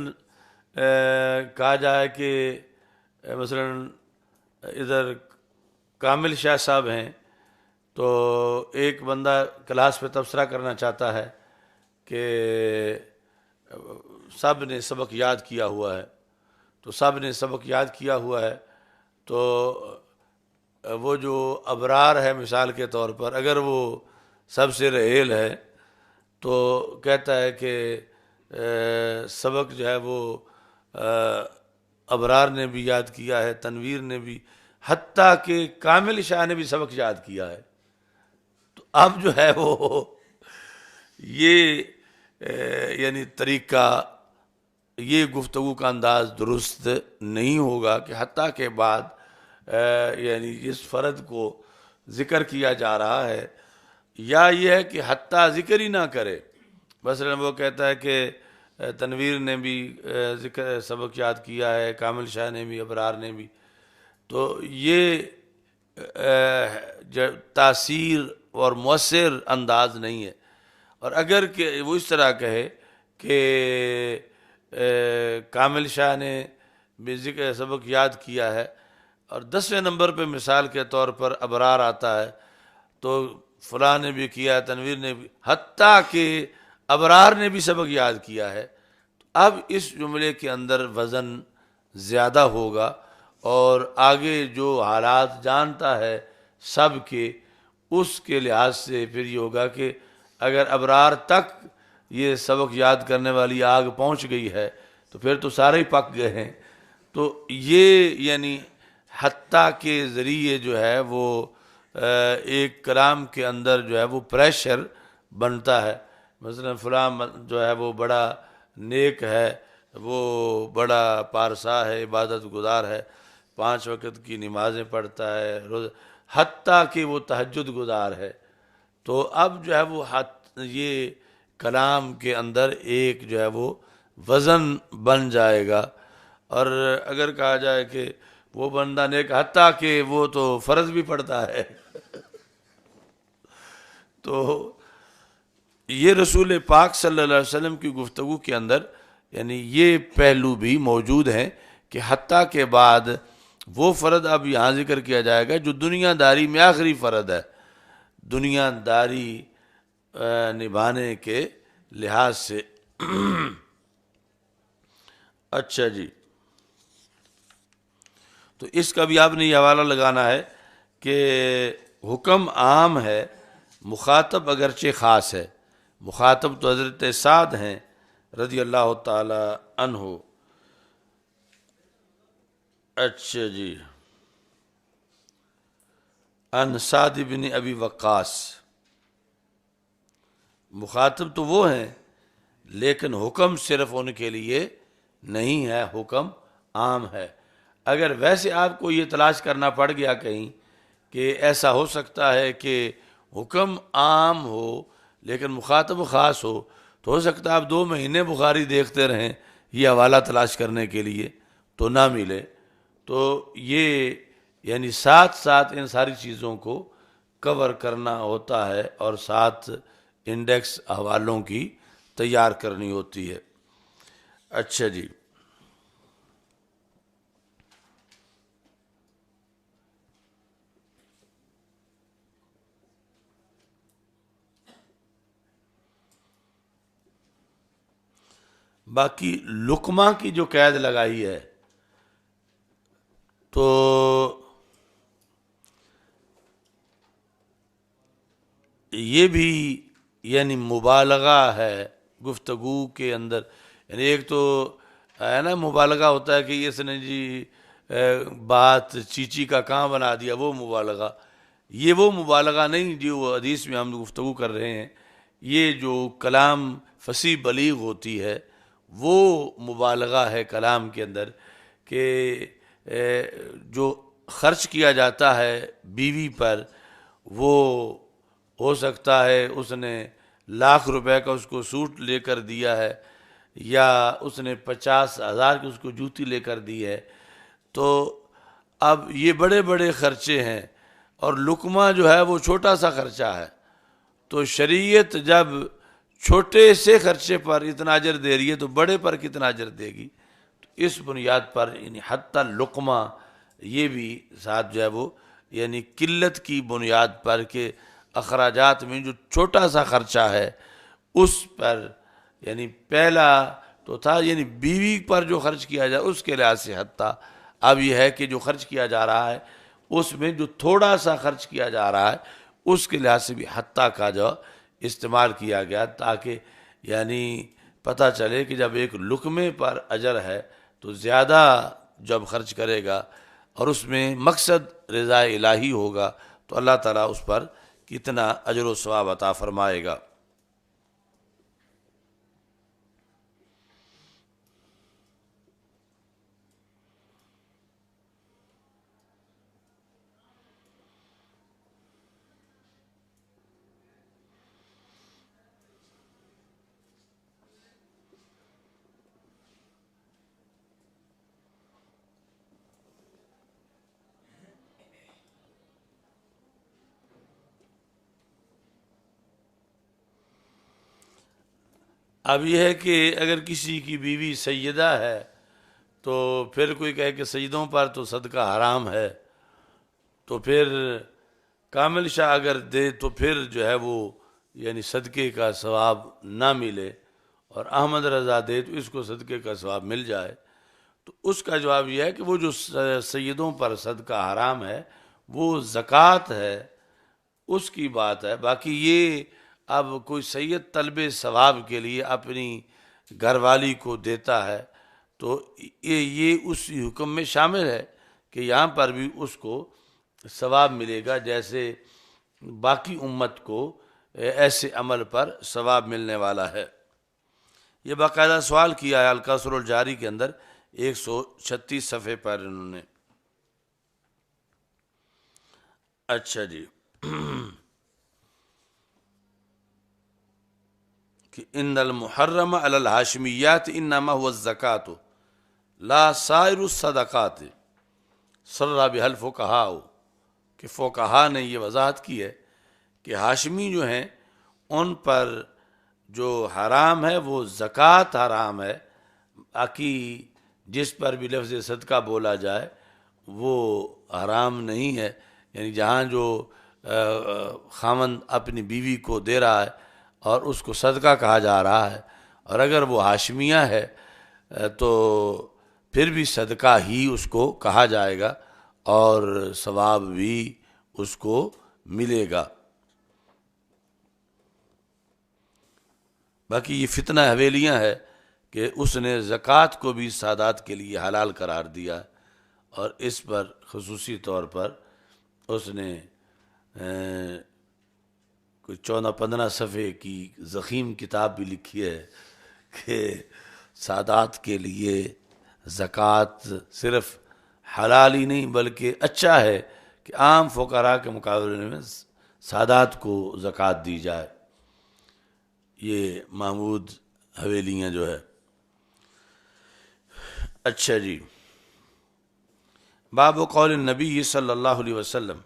کہا جائے کہ مثلا ادھر کامل شاہ صاحب ہیں، تو ایک بندہ کلاس پہ تبصرہ کرنا چاہتا ہے کہ سب نے سبق یاد کیا ہوا ہے، تو سب نے سبق یاد کیا ہوا ہے، تو وہ جو ابرار ہے مثال کے طور پر اگر وہ سب سے رحیل ہے تو کہتا ہے کہ سبق جو ہے وہ ابرار نے بھی یاد کیا ہے، تنویر نے بھی، حتیٰ کہ کامل شاہ نے بھی سبق یاد کیا ہے۔ تو اب جو ہے وہ یہ یعنی طریقہ، یہ گفتگو کا انداز درست نہیں ہوگا کہ حتیٰ کے بعد یعنی جس فرد کو ذکر کیا جا رہا ہے، یا یہ ہے کہ حتیٰ ذکر ہی نہ کرے، مثلا وہ کہتا ہے کہ تنویر نے بھی ذکر سبق یاد کیا ہے، کامل شاہ نے بھی، ابرار نے بھی، تو یہ تاثیر اور مؤثر انداز نہیں ہے۔ اور اگر کہ وہ اس طرح کہے کہ کامل شاہ نے بھی ذکر سبق یاد کیا ہے اور 10ویں نمبر پہ مثال کے طور پر ابرار آتا ہے، تو فلاں نے بھی کیا، تنویر نے بھی، حتیٰ کہ ابرار نے بھی سبق یاد کیا ہے۔ اب اس جملے کے اندر وزن زیادہ ہوگا، اور آگے جو حالات جانتا ہے سب کے، اس کے لحاظ سے پھر یہ ہوگا کہ اگر ابرار تک یہ سبق یاد کرنے والی آگ پہنچ گئی ہے تو پھر تو سارے ہی پک گئے ہیں۔ تو یہ یعنی حتیٰ کے ذریعے جو ہے وہ ایک کلام کے اندر جو ہے وہ پریشر بنتا ہے۔ مثلا فلاں جو ہے وہ بڑا نیک ہے، وہ بڑا پارسا ہے، عبادت گزار ہے، 5 وقت کی نمازیں پڑھتا ہے روز، حتیٰ کہ وہ تہجد گزار ہے۔ تو اب جو ہے وہ یہ کلام کے اندر ایک جو ہے وہ وزن بن جائے گا۔ اور اگر کہا جائے کہ وہ بندہ نیک، حتیٰ کہ وہ تو فرض بھی پڑھتا ہے تو یہ رسول پاک صلی اللہ علیہ وسلم کی گفتگو کے اندر یعنی یہ پہلو بھی موجود ہیں کہ حتیٰ کے بعد وہ فرض اب یہاں ذکر کیا جائے گا جو دنیا داری میں آخری فرض ہے، دنیا داری نبھانے کے لحاظ سے۔ اچھا جی، تو اس کا بھی آپ نے یہ حوالہ لگانا ہے کہ حکم عام ہے، مخاطب اگرچہ خاص ہے۔ مخاطب تو حضرت سعد ہیں رضی اللہ تعالی عنہ۔ اچھا جی، ان سعد بن ابی وقاص، مخاطب تو وہ ہیں لیکن حکم صرف ان کے لیے نہیں ہے، حکم عام ہے۔ اگر ویسے آپ کو یہ تلاش کرنا پڑ گیا کہیں کہ ایسا ہو سکتا ہے کہ حکم عام ہو لیکن مخاطب خاص ہو، تو ہو سکتا ہے آپ 2 مہینے بخاری دیکھتے رہیں یہ حوالہ تلاش کرنے کے لیے تو نہ ملے۔ تو یہ یعنی ساتھ ساتھ ان ساری چیزوں کو کور کرنا ہوتا ہے اور ساتھ انڈیکس حوالوں کی تیار کرنی ہوتی ہے۔ اچھا جی، باقی لقمہ کی جو قید لگائی ہے تو یہ بھی یعنی مبالغہ ہے گفتگو کے اندر۔ یعنی ایک تو ہے نا مبالغہ ہوتا ہے کہ اس نے جی بات چیچی کا کہاں بنا دیا، وہ مبالغہ۔ یہ وہ مبالغہ نہیں جو حدیث میں ہم گفتگو کر رہے ہیں، یہ جو کلام فصیح بلیغ ہوتی ہے وہ مبالغہ ہے کلام کے اندر، کہ جو خرچ کیا جاتا ہے بیوی پر، وہ ہو سکتا ہے اس نے ₹1,00,000 کا اس کو سوٹ لے کر دیا ہے، یا اس نے 50,000 کی اس کو جوتی لے کر دی ہے۔ تو اب یہ بڑے بڑے خرچے ہیں اور لقمہ جو ہے وہ چھوٹا سا خرچہ ہے۔ تو شریعت جب چھوٹے سے خرچے پر اتنا اجر دے رہی ہے تو بڑے پر کتنا اجر دے گی؟ تو اس بنیاد پر یعنی حتی لقمہ یہ بھی ساتھ جو ہے وہ یعنی قلت کی بنیاد پر کہ اخراجات میں جو چھوٹا سا خرچہ ہے اس پر، یعنی پہلا تو تھا یعنی بیوی پر جو خرچ کیا جائے اس کے لحاظ سے حتی، اب یہ ہے کہ جو خرچ کیا جا رہا ہے اس میں جو تھوڑا سا خرچ کیا جا رہا ہے اس کے لحاظ سے بھی حتی کا جو استعمال کیا گیا، تاکہ یعنی پتہ چلے کہ جب ایک لقمے پر اجر ہے تو زیادہ جب خرچ کرے گا اور اس میں مقصد رضا الہی ہوگا تو اللہ تعالیٰ اس پر کتنا اجر و ثواب عطا فرمائے گا۔ اب یہ ہے کہ اگر کسی کی بیوی سیدہ ہے تو پھر کوئی کہے کہ سیدوں پر تو صدقہ حرام ہے، تو پھر کامل شاہ اگر دے تو پھر جو ہے وہ یعنی صدقے کا ثواب نہ ملے، اور احمد رضا دے تو اس کو صدقے کا ثواب مل جائے، تو اس کا جواب یہ ہے کہ وہ جو سیدوں پر صدقہ حرام ہے وہ زکوٰۃ ہے، اس کی بات ہے۔ باقی یہ اب کوئی سید طلب ثواب کے لیے اپنی گھر والی کو دیتا ہے تو یہ اس حکم میں شامل ہے کہ یہاں پر بھی اس کو ثواب ملے گا، جیسے باقی امت کو ایسے عمل پر ثواب ملنے والا ہے۔ یہ باقاعدہ سوال کیا ہے الکوثر الجاری کے اندر 136 صفحے پر انہوں نے۔ اچھا جی، کہ ان المحرم علی الہاشمیات انما هو الزکاۃ لا سائر الصدقات سرّ بها الفقہاء، کہ فقہا نے یہ وضاحت کی ہے کہ ہاشمی جو ہیں ان پر جو حرام ہے وہ زکوٰۃ حرام ہے، باقی جس پر بھی لفظ صدقہ بولا جائے وہ حرام نہیں ہے، یعنی جہاں جو خاوند اپنی بیوی کو دے رہا ہے اور اس کو صدقہ کہا جا رہا ہے، اور اگر وہ ہاشمیہ ہے تو پھر بھی صدقہ ہی اس کو کہا جائے گا اور ثواب بھی اس کو ملے گا۔ باقی یہ فتنہ حویلیاں ہے کہ اس نے زکوٰۃ کو بھی سادات کے لیے حلال قرار دیا، اور اس پر خصوصی طور پر اس نے کوئی 14-15 صفحے کی ضخیم کتاب بھی لکھی ہے کہ سادات کے لیے زکوٰۃ صرف حلال ہی نہیں بلکہ اچھا ہے کہ عام فقراء کے مقابلے میں سادات کو زکوٰۃ دی جائے۔ یہ محمود حویلیاں جو ہے۔ اچھا جی، باب قول النبی صلی اللہ علیہ وسلم،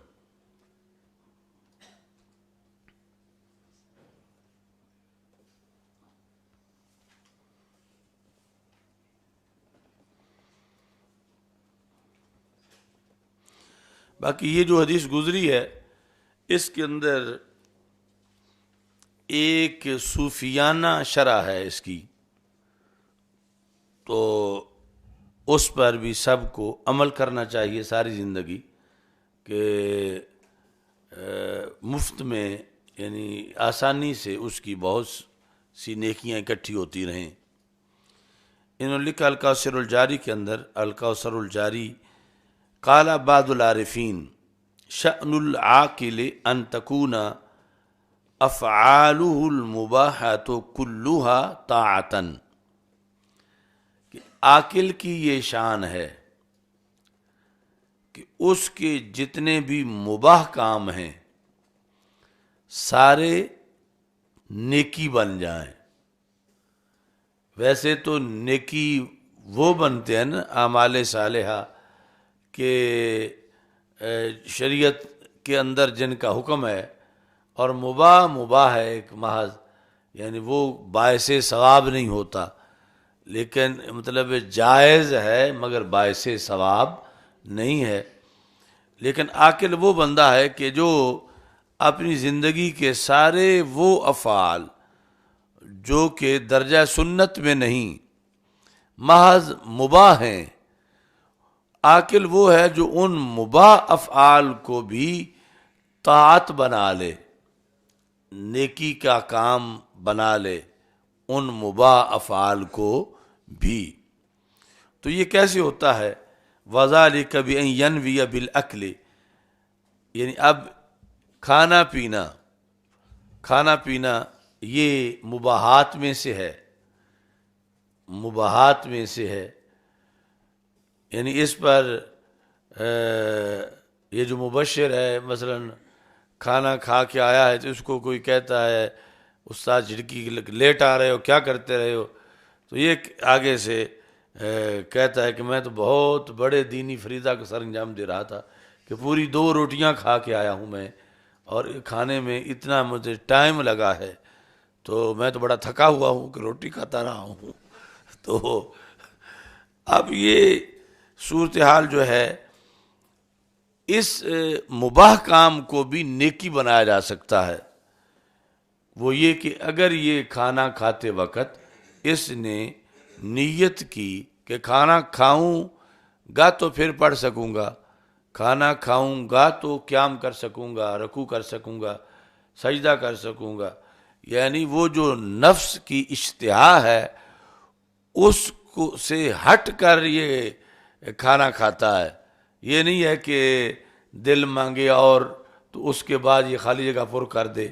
باقی یہ جو حدیث گزری ہے اس کے اندر ایک صوفیانہ شرح ہے اس کی، تو اس پر بھی سب کو عمل کرنا چاہیے ساری زندگی، کہ مفت میں یعنی آسانی سے اس کی بہت سی نیکیاں اکٹھی ہوتی رہیں۔ انہوں نے لکھا الکوثر الجاری کے اندر، الکوثر الجاری، قال بعض العارفین شأن العاقل ان تکون افعالہ المباحۃ کلها طاعۃ، کہ عاقل کی یہ شان ہے کہ اس کے جتنے بھی مباح کام ہیں سارے نیکی بن جائیں۔ ویسے تو نیکی وہ بنتے ہیں نا اعمال صالحہ کہ شریعت کے اندر جن کا حکم ہے، اور مباح ہے ایک محض، یعنی وہ باعث ثواب نہیں ہوتا، لیکن مطلب جائز ہے مگر باعث ثواب نہیں ہے۔ لیکن عاقل وہ بندہ ہے کہ جو اپنی زندگی کے سارے وہ افعال جو کہ درجہ سنت میں نہیں محض مباح ہیں، عاقل وہ ہے جو ان مباح افعال کو بھی طاعت بنا لے، نیکی کا کام بنا لے ان مباح افعال کو بھی۔ تو یہ کیسے ہوتا ہے؟ وَذَلِكَ بِأَن يَنْوِيَ بِالْأَكْلِ، یعنی اب کھانا پینا یہ مباحات میں سے ہے، مباحات میں سے ہے، یعنی اس پر یہ جو مبشر ہے مثلا کھانا کھا کے آیا ہے تو اس کو کوئی کہتا ہے استاد جھڑکی لیٹ آ رہے ہو، کیا کرتے رہے ہو، تو یہ آگے سے کہتا ہے کہ میں تو بہت بڑے دینی فریضہ کا سر انجام دے رہا تھا کہ پوری 2 روٹیاں کھا کے آیا ہوں میں، اور کھانے میں اتنا مجھے ٹائم لگا ہے تو میں تو بڑا تھکا ہوا ہوں کہ روٹی کھاتا رہا ہوں۔ تو اب یہ صورتحال جو ہے اس مباح کام کو بھی نیکی بنایا جا سکتا ہے۔ وہ یہ کہ اگر یہ کھانا کھاتے وقت اس نے نیت کی کہ کھانا کھاؤں گا تو پھر پڑھ سکوں گا، کھانا کھاؤں گا تو قیام کر سکوں گا، رکوع کر سکوں گا، سجدہ کر سکوں گا، یعنی وہ جو نفس کی اشتہا ہے اس کو سے ہٹ کر یہ کھانا کھاتا ہے۔ یہ نہیں ہے کہ دل مانگے اور تو اس کے بعد یہ خالی جگہ پر کر دے۔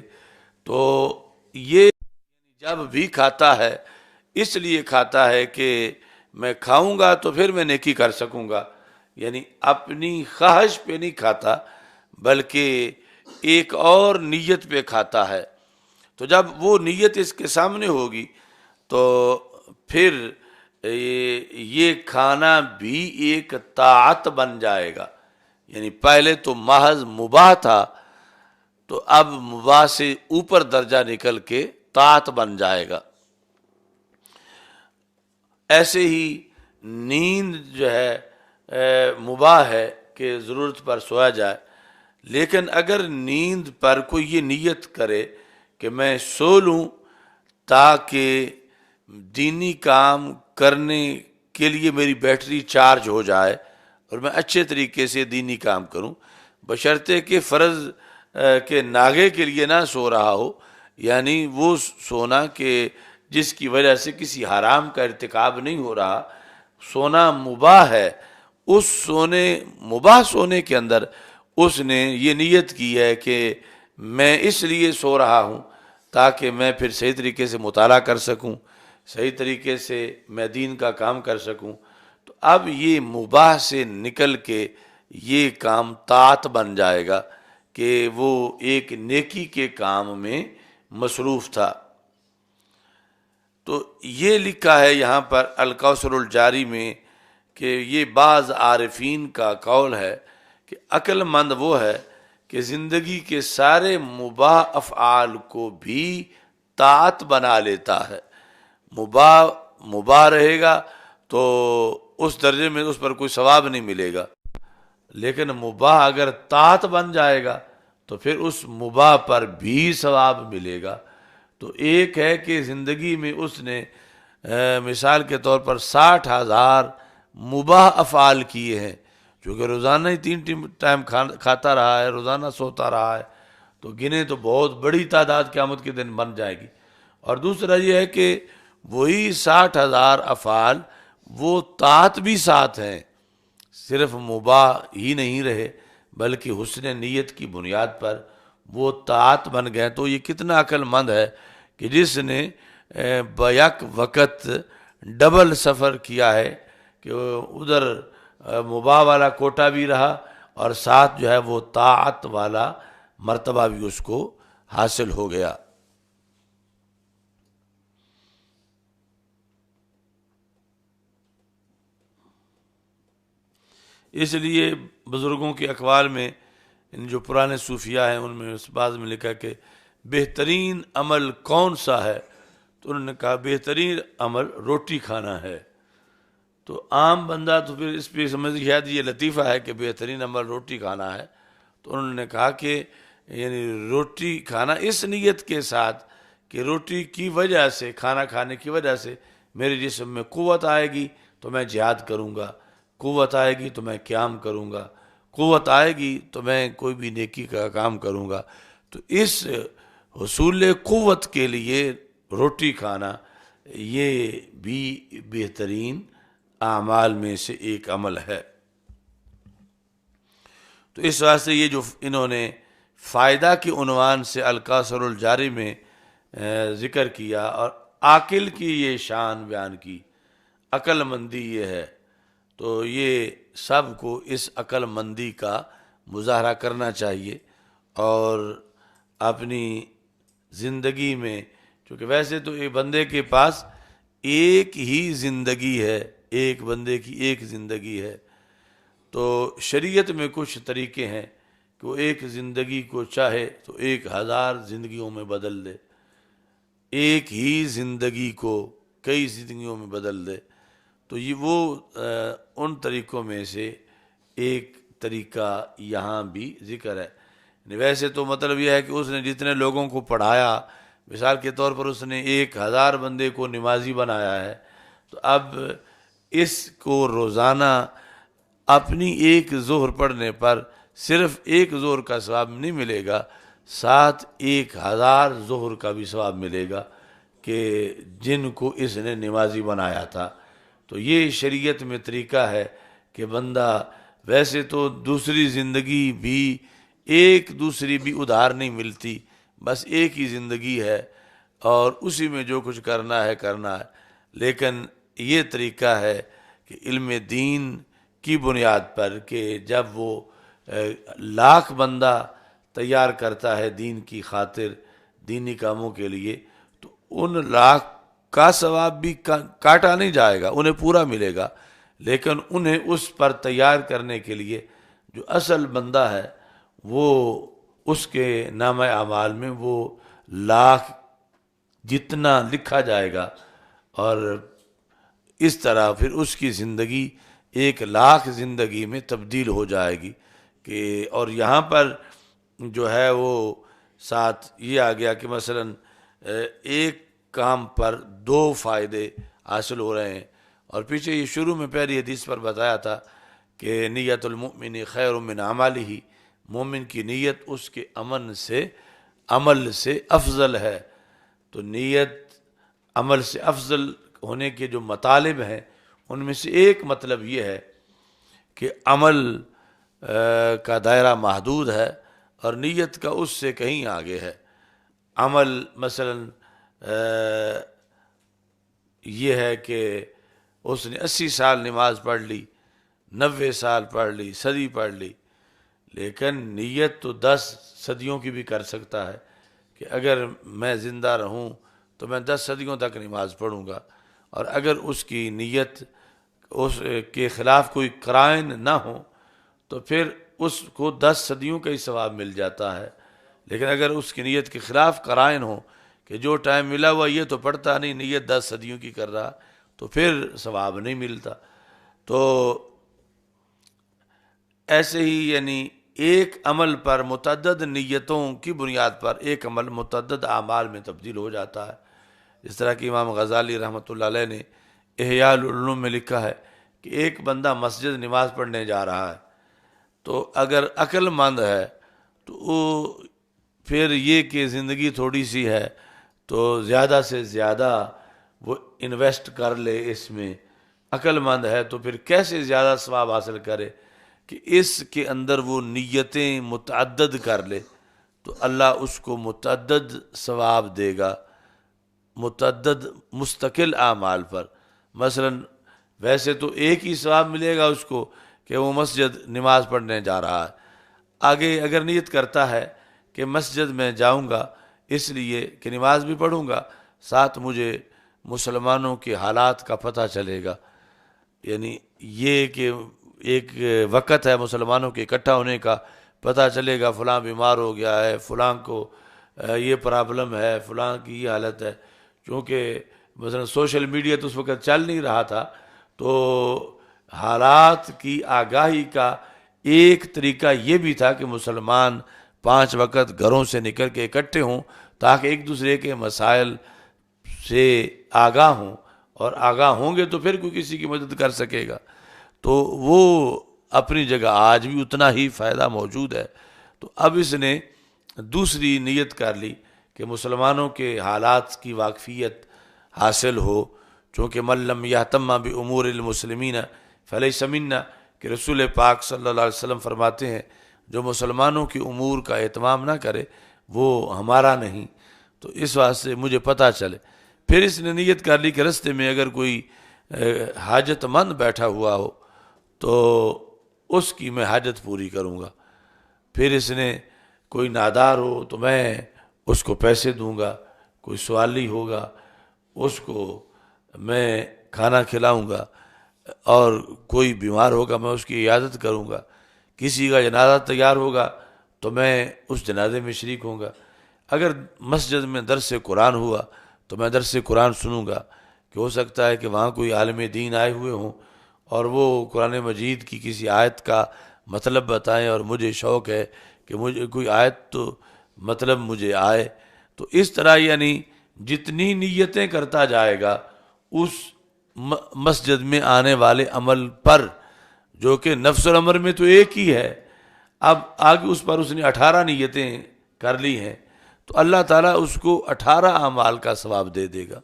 تو یہ جب بھی کھاتا ہے اس لیے کھاتا ہے کہ میں کھاؤں گا تو پھر میں نیکی کر سکوں گا، یعنی اپنی خواہش پہ نہیں کھاتا بلکہ ایک اور نیت پہ کھاتا ہے۔ تو جب وہ نیت اس کے سامنے ہوگی تو پھر یہ کھانا بھی ایک طاعت بن جائے گا، یعنی پہلے تو محض مباح تھا تو اب مباح سے اوپر درجہ نکل کے طاعت بن جائے گا۔ ایسے ہی نیند جو ہے مباح ہے کہ ضرورت پر سویا جائے، لیکن اگر نیند پر کوئی یہ نیت کرے کہ میں سو لوں تاکہ دینی کام کرنے کے لیے میری بیٹری چارج ہو جائے اور میں اچھے طریقے سے دینی کام کروں، بشرطے کہ فرض کے ناغے کے لیے نہ سو رہا ہو، یعنی وہ سونا کہ جس کی وجہ سے کسی حرام کا ارتکاب نہیں ہو رہا، سونا مباح ہے، اس مباح سونے کے اندر اس نے یہ نیت کی ہے کہ میں اس لیے سو رہا ہوں تاکہ میں پھر صحیح طریقے سے مطالعہ کر سکوں، صحیح طریقے سے میں دین کا کام کر سکوں، تو اب یہ مباح سے نکل کے یہ کام طاعت بن جائے گا کہ وہ ایک نیکی کے کام میں مصروف تھا۔ تو یہ لکھا ہے یہاں پر الکوثر الجاری میں کہ یہ بعض عارفین کا قول ہے کہ عقل مند وہ ہے کہ زندگی کے سارے مباح افعال کو بھی طاعت بنا لیتا ہے۔ مباح رہے گا تو اس درجے میں اس پر کوئی ثواب نہیں ملے گا، لیکن مباح اگر طاعت بن جائے گا تو پھر اس مباح پر بھی ثواب ملے گا۔ تو ایک ہے کہ زندگی میں اس نے مثال کے طور پر 60,000 مباح افعال کیے ہیں، چونکہ روزانہ ہی 3 ٹائم کھاتا رہا ہے، روزانہ سوتا رہا ہے، تو گنے تو بہت بڑی تعداد قیامت کے دن بن جائے گی۔ اور دوسرا یہ ہے کہ وہی 60,000 افعال وہ طاعت بھی ساتھ ہیں، صرف مباح ہی نہیں رہے بلکہ حسن نیت کی بنیاد پر وہ طاعت بن گئے۔ تو یہ کتنا عقل مند ہے کہ جس نے بیک وقت ڈبل سفر کیا ہے کہ ادھر مباح والا کوٹا بھی رہا اور ساتھ جو ہے وہ طاعت والا مرتبہ بھی اس کو حاصل ہو گیا۔ اس لیے بزرگوں کے اقوال میں جو پرانے صوفیاء ہیں ان میں اس بعض میں لکھا کہ بہترین عمل کون سا ہے، تو انہوں نے کہا بہترین عمل روٹی کھانا ہے۔ تو عام بندہ تو پھر اس پہ سمجھ شاید یہ لطیفہ ہے کہ بہترین عمل روٹی کھانا ہے، تو انہوں نے کہا کہ یعنی روٹی کھانا اس نیت کے ساتھ کہ روٹی کی وجہ سے، کھانا کھانے کی وجہ سے میرے جسم میں قوت آئے گی تو میں جہاد کروں گا، قوت آئے گی تو میں قیام کروں گا، قوت آئے گی تو میں کوئی بھی نیکی کا کام کروں گا۔ تو اس حصول قوت کے لیے روٹی کھانا یہ بھی بہترین اعمال میں سے ایک عمل ہے۔ تو اس واسطے یہ جو انہوں نے فائدہ کے عنوان سے الکوثر الجاری میں ذکر کیا اور عاقل کی یہ شان بیان کی، عقل مندی یہ ہے، تو یہ سب کو اس عقل مندی کا مظاہرہ کرنا چاہیے اور اپنی زندگی میں، چونکہ ویسے تو ایک بندے کے پاس ایک ہی زندگی ہے، ایک بندے کی ایک زندگی ہے، تو شریعت میں کچھ طریقے ہیں کہ وہ ایک زندگی کو چاہے تو 1000 زندگیوں میں بدل دے، ایک ہی زندگی کو کئی زندگیوں میں بدل دے۔ تو یہ وہ ان طریقوں میں سے ایک طریقہ یہاں بھی ذکر ہے۔ ویسے تو مطلب یہ ہے کہ اس نے جتنے لوگوں کو پڑھایا، مثال کے طور پر اس نے 1000 بندے کو نمازی بنایا ہے، تو اب اس کو روزانہ اپنی ایک ظہر پڑھنے پر صرف ایک ظہر کا ثواب نہیں ملے گا، ساتھ 1000 ظہر کا بھی ثواب ملے گا کہ جن کو اس نے نمازی بنایا تھا۔ تو یہ شریعت میں طریقہ ہے کہ بندہ، ویسے تو دوسری زندگی بھی ایک دوسری بھی ادھار نہیں ملتی، بس ایک ہی زندگی ہے اور اسی میں جو کچھ کرنا ہے کرنا ہے، لیکن یہ طریقہ ہے کہ علم دین کی بنیاد پر کہ جب وہ 1,00,000 بندہ تیار کرتا ہے دین کی خاطر، دینی کاموں کے لیے، تو ان 1,00,000 کا ثواب بھی کاٹا نہیں جائے گا، انہیں پورا ملے گا، لیکن انہیں اس پر تیار کرنے کے لیے جو اصل بندہ ہے وہ اس کے نامہ اعمال میں وہ 1,00,000 جتنا لکھا جائے گا، اور اس طرح پھر اس کی زندگی 1,00,000 زندگی میں تبدیل ہو جائے گی کہ، اور یہاں پر جو ہے وہ ساتھ یہ آ گیا کہ مثلا ایک کام پر 2 فائدے حاصل ہو رہے ہیں، اور پیچھے یہ شروع میں پہلی حدیث پر بتایا تھا کہ نیت المؤمن خیر من عملہ، مومن کی نیت اس کے عمل سے افضل ہے۔ تو نیت عمل سے افضل ہونے کے جو مطالب ہیں ان میں سے ایک مطلب یہ ہے کہ عمل کا دائرہ محدود ہے اور نیت کا اس سے کہیں آگے ہے۔ عمل مثلا یہ ہے کہ اس نے 80 سال نماز پڑھ لی، 90 سال پڑھ لی، صدی پڑھ لی، لیکن نیت تو 10 صدیوں کی بھی کر سکتا ہے کہ اگر میں زندہ رہوں تو میں 10 صدیوں تک نماز پڑھوں گا، اور اگر اس کی نیت اس کے خلاف کوئی قرائن نہ ہو تو پھر اس کو 10 صدیوں کا ہی ثواب مل جاتا ہے، لیکن اگر اس کی نیت کے خلاف قرائن ہو کہ جو ٹائم ملا ہوا یہ تو پڑھتا نہیں، نیت 10 صدیوں کی کر رہا، تو پھر ثواب نہیں ملتا۔ تو ایسے ہی یعنی ایک عمل پر متعدد نیتوں کی بنیاد پر ایک عمل متعدد اعمال میں تبدیل ہو جاتا ہے۔ اس طرح کہ امام غزالی رحمۃ اللہ علیہ نے احیاء العلوم میں لکھا ہے کہ ایک بندہ مسجد نماز پڑھنے جا رہا ہے، تو اگر عقل مند ہے تو وہ پھر یہ کہ زندگی تھوڑی سی ہے تو زیادہ سے زیادہ وہ انویسٹ کر لے اس میں، عقل مند ہے تو پھر کیسے زیادہ ثواب حاصل کرے کہ اس کے اندر وہ نیتیں متعدد کر لے، تو اللہ اس کو متعدد ثواب دے گا، متعدد مستقل اعمال پر۔ مثلا ویسے تو ایک ہی ثواب ملے گا اس کو کہ وہ مسجد نماز پڑھنے جا رہا ہے، آگے اگر نیت کرتا ہے کہ مسجد میں جاؤں گا اس لیے کہ نماز بھی پڑھوں گا، ساتھ مجھے مسلمانوں کے حالات کا پتہ چلے گا، یعنی یہ کہ ایک وقت ہے مسلمانوں کے اکٹھا ہونے کا، پتہ چلے گا فلاں بیمار ہو گیا ہے، فلاں کو یہ پرابلم ہے، فلاں کی یہ حالت ہے، چونکہ مثلا سوشل میڈیا تو اس وقت چل نہیں رہا تھا، تو حالات کی آگاہی کا ایک طریقہ یہ بھی تھا کہ مسلمان 5 وقت گھروں سے نکل کے اکٹھے ہوں تاکہ ایک دوسرے کے مسائل سے آگاہ ہوں، اور آگاہ ہوں گے تو پھر کوئی کسی کی مدد کر سکے گا، تو وہ اپنی جگہ آج بھی اتنا ہی فائدہ موجود ہے۔ تو اب اس نے دوسری نیت کر لی کہ مسلمانوں کے حالات کی واقفیت حاصل ہو، چونکہ من لم یہتم بامور المسلمین فلیس منا، کہ رسول پاک صلی اللہ علیہ وسلم فرماتے ہیں جو مسلمانوں کی امور کا اہتمام نہ کرے وہ ہمارا نہیں، تو اس واسطے مجھے پتہ چلے۔ پھر اس نے نیت کر لی کہ رستے میں اگر کوئی حاجت مند بیٹھا ہوا ہو تو اس کی میں حاجت پوری کروں گا، پھر اس نے کوئی نادار ہو تو میں اس کو پیسے دوں گا، کوئی سوالی ہوگا اس کو میں کھانا کھلاؤں گا، اور کوئی بیمار ہوگا میں اس کی عیادت کروں گا، کسی کا جنازہ تیار ہوگا تو میں اس جنازے میں شریک ہوں گا، اگر مسجد میں درس قرآن ہوا تو میں درس قرآن سنوں گا، کہ ہو سکتا ہے کہ وہاں کوئی عالم دین آئے ہوئے ہوں اور وہ قرآن مجید کی کسی آیت کا مطلب بتائیں اور مجھے شوق ہے کہ مجھے کوئی آیت تو مطلب مجھے آئے. تو اس طرح یعنی جتنی نیتیں کرتا جائے گا اس مسجد میں آنے والے عمل پر، جو کہ نفس الامر میں تو ایک ہی ہے، اب آگے اس پر اس نے 18 نیتیں کر لی ہیں، تو اللہ تعالیٰ اس کو 18 اعمال کا ثواب دے دے گا.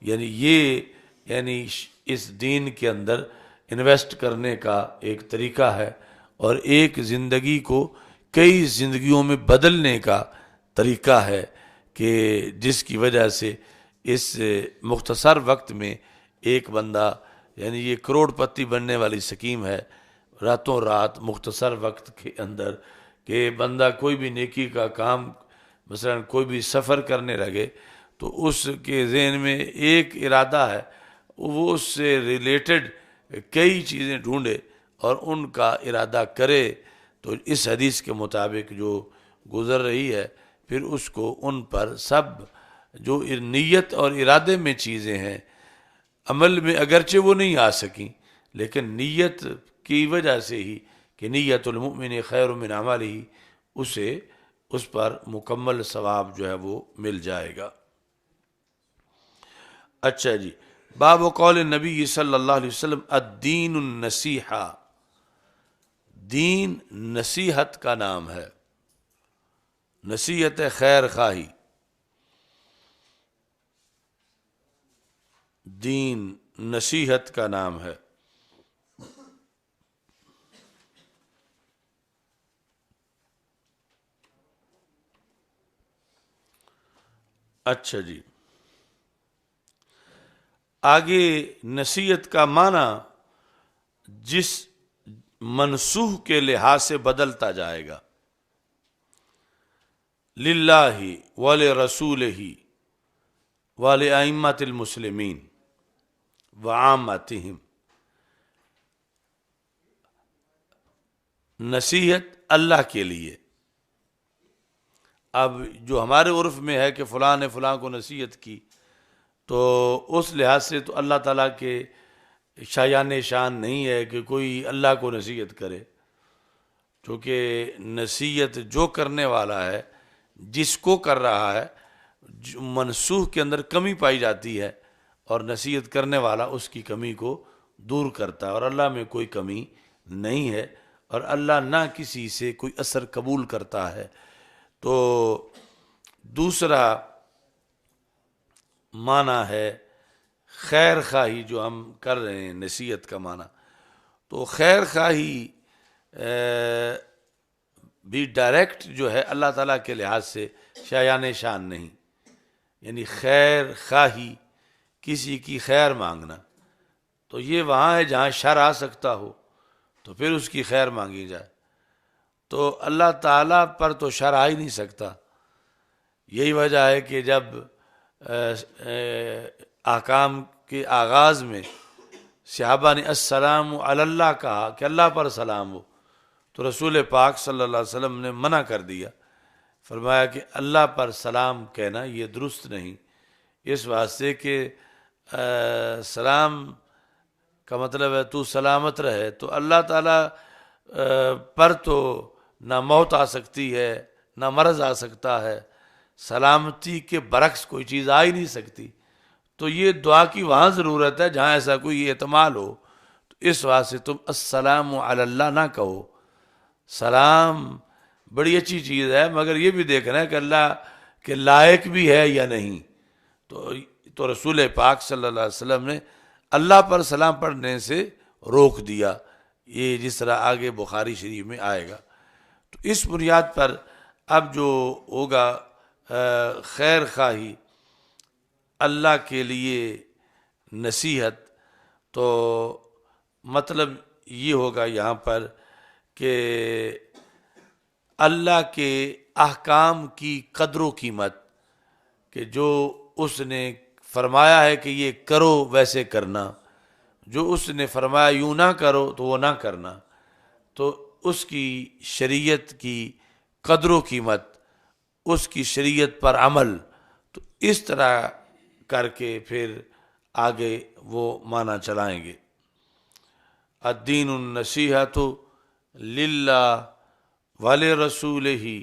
یعنی یہ یعنی اس دین کے اندر انویسٹ کرنے کا ایک طریقہ ہے، اور ایک زندگی کو کئی زندگیوں میں بدلنے کا طریقہ ہے، کہ جس کی وجہ سے اس مختصر وقت میں ایک بندہ، یعنی یہ کروڑ پتی بننے والی سکیم ہے، راتوں رات مختصر وقت کے اندر، کہ بندہ کوئی بھی نیکی کا کام، مثلا کوئی بھی سفر کرنے لگے تو اس کے ذہن میں ایک ارادہ ہے، وہ اس سے ریلیٹڈ کئی چیزیں ڈھونڈے اور ان کا ارادہ کرے، تو اس حدیث کے مطابق جو گزر رہی ہے پھر اس کو ان پر سب جو نیت اور ارادے میں چیزیں ہیں، عمل میں اگرچہ وہ نہیں آ سکیں لیکن نیت کی وجہ سے ہی، کہ نیت المؤمن خیر من عملہ، اسے اس پر مکمل ثواب جو ہے وہ مل جائے گا. اچھا جی، باب قول نبی صلی اللہ علیہ وسلم الدین النصیحہ، دین نصیحت کا نام ہے، نصیحت خیر خواہی، دین نصیحت کا نام ہے. اچھا جی، آگے نصیحت کا معنی جس منسوخ کے لحاظ سے بدلتا جائے گا، للہ ولرسولہ ولائمۃ المسلمین وعامتہم، نصیحت اللہ کے لیے. اب جو ہمارے عرف میں ہے کہ فلاں نے فلاں کو نصیحت کی، تو اس لحاظ سے تو اللہ تعالیٰ کے شایان شان نہیں ہے کہ کوئی اللہ کو نصیحت کرے، کیونکہ نصیحت جو کرنے والا ہے، جس کو کر رہا ہے، منسوخ کے اندر کمی پائی جاتی ہے، اور نصیحت کرنے والا اس کی کمی کو دور کرتا ہے، اور اللہ میں کوئی کمی نہیں ہے، اور اللہ نہ کسی سے کوئی اثر قبول کرتا ہے. تو دوسرا معنی ہے خیر خواہی، جو ہم کر رہے ہیں نصیحت کا معنی، تو خیر خواہی بھی ڈائریکٹ جو ہے اللہ تعالیٰ کے لحاظ سے شایان شان نہیں، یعنی خیر خواہی، کسی کی خیر مانگنا، تو یہ وہاں ہے جہاں شر آ سکتا ہو تو پھر اس کی خیر مانگی جائے. تو اللہ تعالیٰ پر تو شر آ ہی نہیں سکتا. یہی وجہ ہے کہ جب احکام کے آغاز میں صحابہ نے السلام علی اللہ کہا کہ اللہ پر سلام ہو، تو رسول پاک صلی اللہ علیہ وسلم نے منع کر دیا، فرمایا کہ اللہ پر سلام کہنا یہ درست نہیں، اس واسطے کہ سلام کا مطلب ہے تو سلامت رہے، تو اللہ تعالیٰ پر تو نہ موت آ سکتی ہے نہ مرض آ سکتا ہے، سلامتی کے برعکس کوئی چیز آ ہی نہیں سکتی. تو یہ دعا کی وہاں ضرورت ہے جہاں ایسا کوئی احتمال ہو، تو اس واسطے تم السلام علی اللہ نہ کہو. سلام بڑی اچھی چیز ہے، مگر یہ بھی دیکھنا ہے کہ اللہ کے لائق بھی ہے یا نہیں. تو رسول پاک صلی اللہ علیہ وسلم نے اللہ پر سلام پڑھنے سے روک دیا، یہ جس طرح آگے بخاری شریف میں آئے گا. تو اس بنیاد پر اب جو ہوگا خیر خواہی، اللہ کے لیے نصیحت، تو مطلب یہ ہوگا یہاں پر کہ اللہ کے احکام کی قدر و قیمت، کہ جو اس نے فرمایا ہے کہ یہ کرو ویسے کرنا، جو اس نے فرمایا یوں نہ کرو تو وہ نہ کرنا، تو اس کی شریعت کی قدر و قیمت، اس کی شریعت پر عمل، تو اس طرح کر کے پھر آگے وہ معنی چلائیں گے. الدین النصیحۃ، للہ ولی رسول ہی،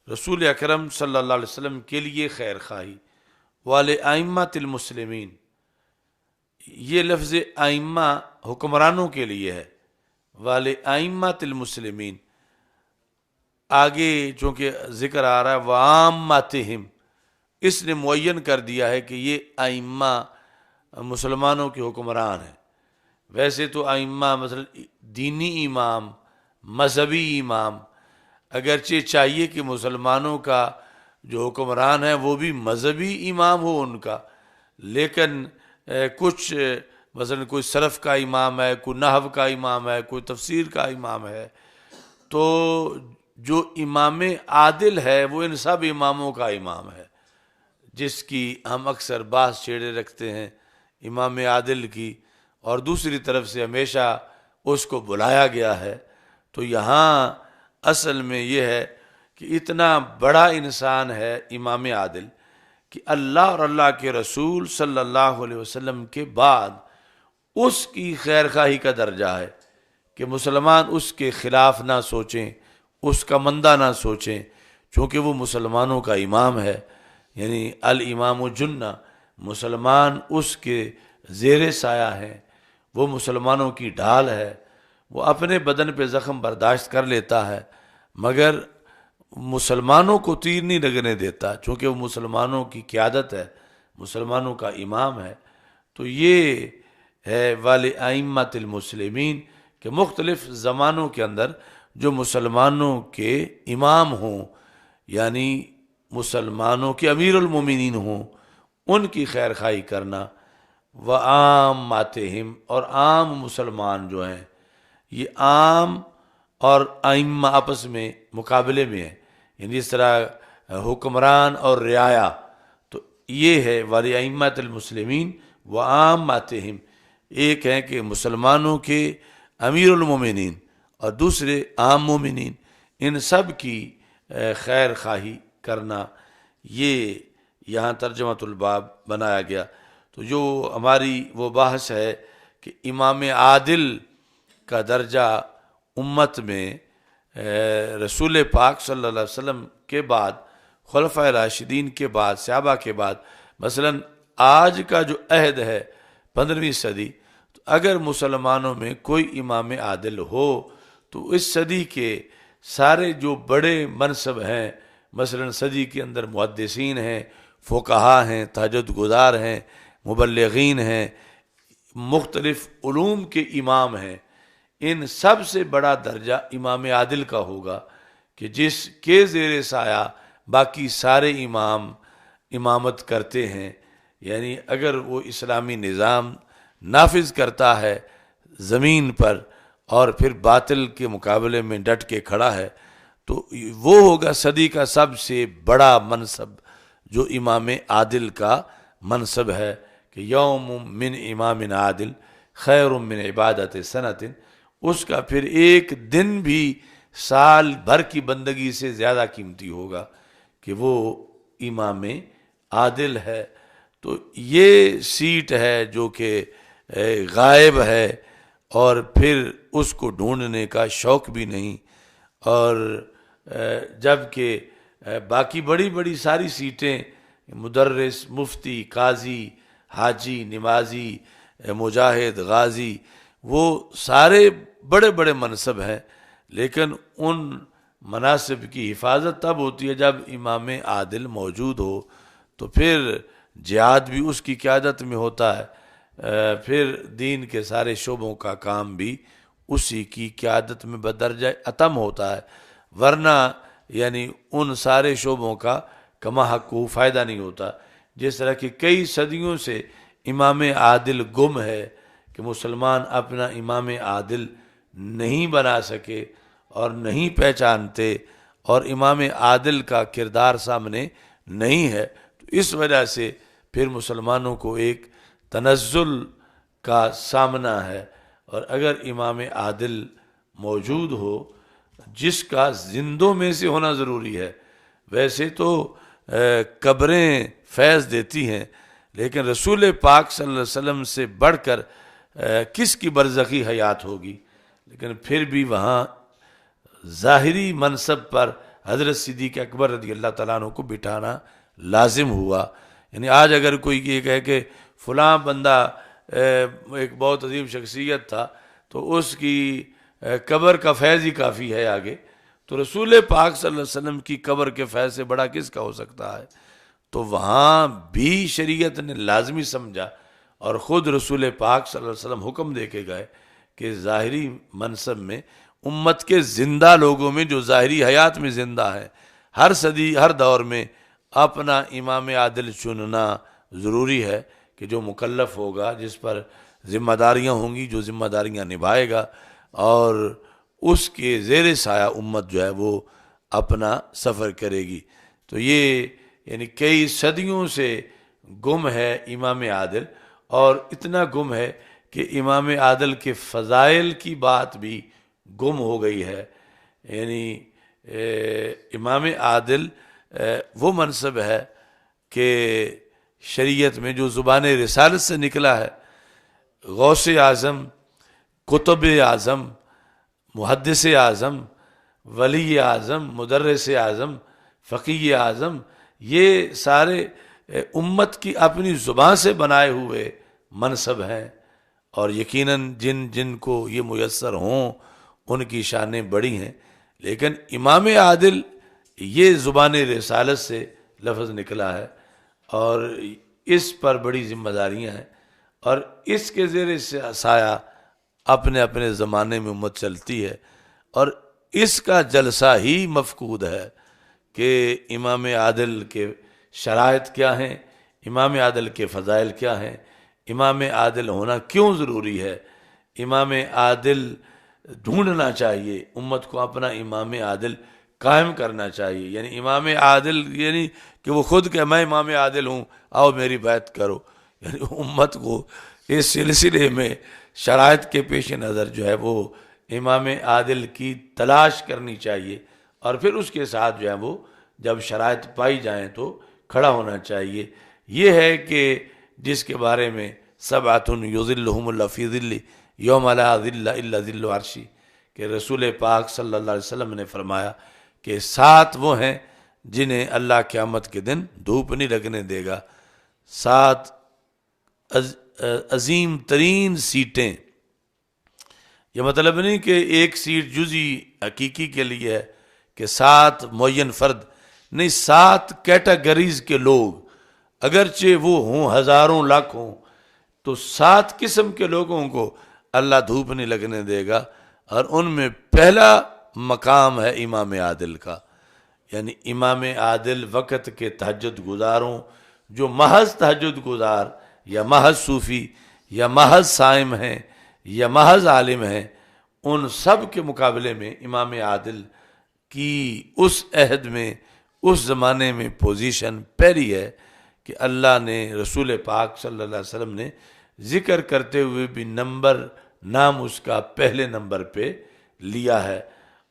رسول اکرم صلی اللہ علیہ وسلم کے لیے خیر خواہی، ولی ائمۃ المسلمین، یہ لفظ ائمہ حکمرانوں کے لیے ہے، ولی ائمۃ المسلمین، آگے چونکہ ذکر آ رہا ہے وعامتہم، اس نے معین کر دیا ہے کہ یہ ائمہ مسلمانوں کے حکمران ہیں۔ ویسے تو ائمہ مثلا دینی امام، مذہبی امام، اگرچہ چاہیے کہ مسلمانوں کا جو حکمران ہے وہ بھی مذہبی امام ہو ان کا، لیکن کچھ مثلا کوئی صرف کا امام ہے، کوئی نحو کا امام ہے، کوئی تفسیر کا امام ہے، تو جو امام عادل ہے وہ ان سب اماموں کا امام ہے، جس کی ہم اکثر بحث چھیڑے رکھتے ہیں امام عادل کی، اور دوسری طرف سے ہمیشہ اس کو بلایا گیا ہے۔ تو یہاں اصل میں یہ ہے کہ اتنا بڑا انسان ہے امام عادل کہ اللہ اور اللہ کے رسول صلی اللہ علیہ وسلم کے بعد اس کی خیر خواہی کا درجہ ہے کہ مسلمان اس کے خلاف نہ سوچیں، اس کا مندہ نہ سوچیں، چونکہ وہ مسلمانوں کا امام ہے، یعنی الامام جنہ، مسلمان اس کے زیر سایہ ہیں، وہ مسلمانوں کی ڈھال ہے، وہ اپنے بدن پہ زخم برداشت کر لیتا ہے مگر مسلمانوں کو تیر نہیں لگنے دیتا، چونکہ وہ مسلمانوں کی قیادت ہے، مسلمانوں کا امام ہے۔ تو یہ ہے والی ائمۃ المسلمین کہ مختلف زمانوں کے اندر جو مسلمانوں کے امام ہوں، یعنی مسلمانوں کے امیر المومنین ہوں، ان کی خیر خواہی کرنا، وعامتہم، اور عام مسلمان جو ہیں، یہ عام اور ائمہ آپس میں مقابلے میں ہیں، یعنی اس طرح حکمران اور رعایا، تو یہ ہے ولی ائمۃ المسلمین وعامتہم، ایک ہے کہ مسلمانوں کے امیر المومنین اور دوسرے عام مومنین، ان سب کی خیر خواہی کرنا، یہ یہاں ترجمۃ الباب بنایا گیا۔ تو جو ہماری وہ بحث ہے کہ امام عادل کا درجہ امت میں رسول پاک صلی اللہ علیہ وسلم کے بعد، خلفائے راشدین کے بعد، صحابہ کے بعد، مثلا آج کا جو عہد ہے 15ویں صدی، تو اگر مسلمانوں میں کوئی امام عادل ہو تو اس صدی کے سارے جو بڑے منصب ہیں، مثلا صدی کے اندر محدثین ہیں، فقہا ہیں، تہجد گزار ہیں، مبلغین ہیں، مختلف علوم کے امام ہیں، ان سب سے بڑا درجہ امام عادل کا ہوگا کہ جس کے زیر سایہ باقی سارے امام امامت کرتے ہیں، یعنی اگر وہ اسلامی نظام نافذ کرتا ہے زمین پر اور پھر باطل کے مقابلے میں ڈٹ کے کھڑا ہے، تو وہ ہوگا صدی کا سب سے بڑا منصب جو امام عادل کا منصب ہے کہ یوم من امام عادل خیر من عبادت سنت، اس کا پھر ایک دن بھی سال بھر کی بندگی سے زیادہ قیمتی ہوگا کہ وہ امام عادل ہے۔ تو یہ سیٹ ہے جو کہ غائب ہے، اور پھر اس کو ڈھونڈنے کا شوق بھی نہیں، اور جبکہ باقی بڑی بڑی ساری سیٹیں، مدرس، مفتی، قاضی، حاجی، نمازی، مجاہد، غازی، وہ سارے بڑے بڑے منصب ہیں، لیکن ان مناصب کی حفاظت تب ہوتی ہے جب امام عادل موجود ہو، تو پھر جہاد بھی اس کی قیادت میں ہوتا ہے، پھر دین کے سارے شعبوں کا کام بھی اسی کی قیادت میں بدرجہ اتم ہوتا ہے، ورنہ یعنی ان سارے شعبوں کا کما حق کو فائدہ نہیں ہوتا۔ جس طرح کہ کئی صدیوں سے امام عادل گم ہے کہ مسلمان اپنا امام عادل نہیں بنا سکے اور نہیں پہچانتے، اور امام عادل کا کردار سامنے نہیں ہے، تو اس وجہ سے پھر مسلمانوں کو ایک تنزل کا سامنا ہے۔ اور اگر امام عادل موجود ہو، جس کا زندوں میں سے ہونا ضروری ہے، ویسے تو قبریں فیض دیتی ہیں، لیکن رسول پاک صلی اللہ علیہ وسلم سے بڑھ کر کس کی برزخی حیات ہوگی، لیکن پھر بھی وہاں ظاہری منصب پر حضرت صدیق اکبر رضی اللہ تعالیٰ عنہ کو بٹھانا لازم ہوا. یعنی آج اگر کوئی یہ کہے کہ فلاں بندہ ایک بہت عظیم شخصیت تھا تو اس کی قبر کا فیض ہی کافی ہے آگے، تو رسول پاک صلی اللہ علیہ وسلم کی قبر کے فیض سے بڑا کس کا ہو سکتا ہے؟ تو وہاں بھی شریعت نے لازمی سمجھا، اور خود رسول پاک صلی اللہ علیہ وسلم حکم دے کے گئے کہ ظاہری منصب میں امت کے زندہ لوگوں میں جو ظاہری حیات میں زندہ ہے، ہر صدی ہر دور میں اپنا امام عادل چننا ضروری ہے، کہ جو مکلف ہوگا، جس پر ذمہ داریاں ہوں گی، جو ذمہ داریاں نبھائے گا، اور اس کے زیر سایہ امت جو ہے وہ اپنا سفر کرے گی. تو یہ یعنی کئی صدیوں سے گم ہے امام عادل، اور اتنا گم ہے کہ امام عادل کے فضائل کی بات بھی گم ہو گئی ہے. یعنی امام عادل وہ منصب ہے کہ شریعت میں جو زبان رسالت سے نکلا ہے، غوث اعظم، قطب اعظم، محدث اعظم، ولی اعظم، مدرس اعظم، فقیہ اعظم، یہ سارے امت کی اپنی زبان سے بنائے ہوئے منصب ہیں، اور یقیناً جن جن کو یہ میسر ہوں ان کی شانیں بڑی ہیں. لیکن امام عادل یہ زبان رسالت سے لفظ نکلا ہے، اور اس پر بڑی ذمہ داریاں ہیں، اور اس کے زیر سایہ اپنے اپنے زمانے میں امت چلتی ہے. اور اس کا جلسہ ہی مفقود ہے کہ امام عادل کے شرائط کیا ہیں، امام عادل کے فضائل کیا ہیں، امام عادل ہونا کیوں ضروری ہے. امام عادل ڈھونڈنا چاہیے، امت کو اپنا امام عادل قائم کرنا چاہیے. یعنی امام عادل یعنی کہ وہ خود کہ میں امام عادل ہوں، آؤ میری بیعت کرو. یعنی امت کو اس سلسلے میں شرائط کے پیش نظر جو ہے وہ امام عادل کی تلاش کرنی چاہیے، اور پھر اس کے ساتھ جو ہے وہ جب شرائط پائی جائیں تو کھڑا ہونا چاہیے. یہ ہے کہ جس کے بارے میں سبعۃ یظلھم اللہ فی ظلہ یوم لا ظل الا ظل عرشی، کہ رسول پاک صلی اللہ علیہ وسلم نے فرمایا کہ 7 وہ ہیں جنہیں اللہ قیامت کے دن دھوپ نہیں لگنے دے گا. 7 عظیم ترین سیٹیں. یہ مطلب نہیں کہ ایک سیٹ جزئی حقیقی کے لیے ہے کہ 7 معین فرد، نہیں، 7 کیٹیگریز کے لوگ، اگرچہ وہ ہوں ہزاروں لاکھ ہوں، تو 7 قسم کے لوگوں کو اللہ دھوپ نہیں لگنے دے گا. اور ان میں پہلا مقام ہے امام عادل کا. یعنی امام عادل وقت کے تہجد گزاروں، جو محض تہجد گزار یا محض صوفی یا محض صائم ہیں یا محض عالم ہیں، ان سب کے مقابلے میں امام عادل کی اس عہد میں، اس زمانے میں پوزیشن پہلی ہے کہ اللہ نے رسول پاک صلی اللہ علیہ وسلم نے ذکر کرتے ہوئے بھی نام اس کا پہلے نمبر پہ لیا ہے.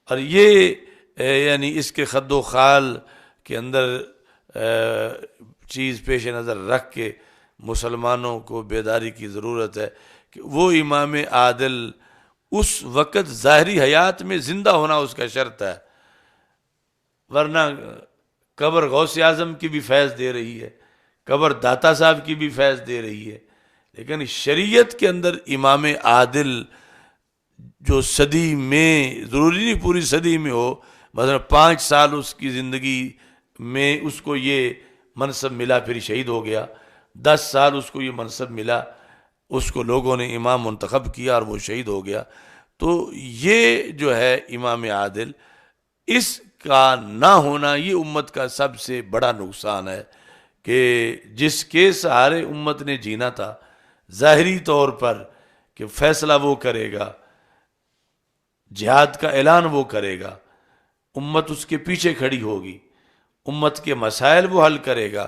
اور یہ یعنی اس کے خد و خال کے اندر چیز پیش نظر رکھ کے مسلمانوں کو بیداری کی ضرورت ہے کہ وہ امام عادل اس وقت ظاہری حیات میں زندہ ہونا اس کا شرط ہے، ورنہ قبر غوث اعظم کی بھی فیض دے رہی ہے، قبر داتا صاحب کی بھی فیض دے رہی ہے. لیکن شریعت کے اندر امام عادل جو صدی میں، ضروری نہیں پوری صدی میں ہو، مثلا 5 سال اس کی زندگی میں اس کو یہ منصب ملا پھر شہید ہو گیا، 10 سال اس کو یہ منصب ملا، اس کو لوگوں نے امام منتخب کیا اور وہ شہید ہو گیا. تو یہ جو ہے امام عادل، اس کا نہ ہونا یہ امت کا سب سے بڑا نقصان ہے کہ جس کے سہارے امت نے جینا تھا، ظاہری طور پر کہ فیصلہ وہ کرے گا، جہاد کا اعلان وہ کرے گا، امت اس کے پیچھے کھڑی ہوگی، امت کے مسائل وہ حل کرے گا،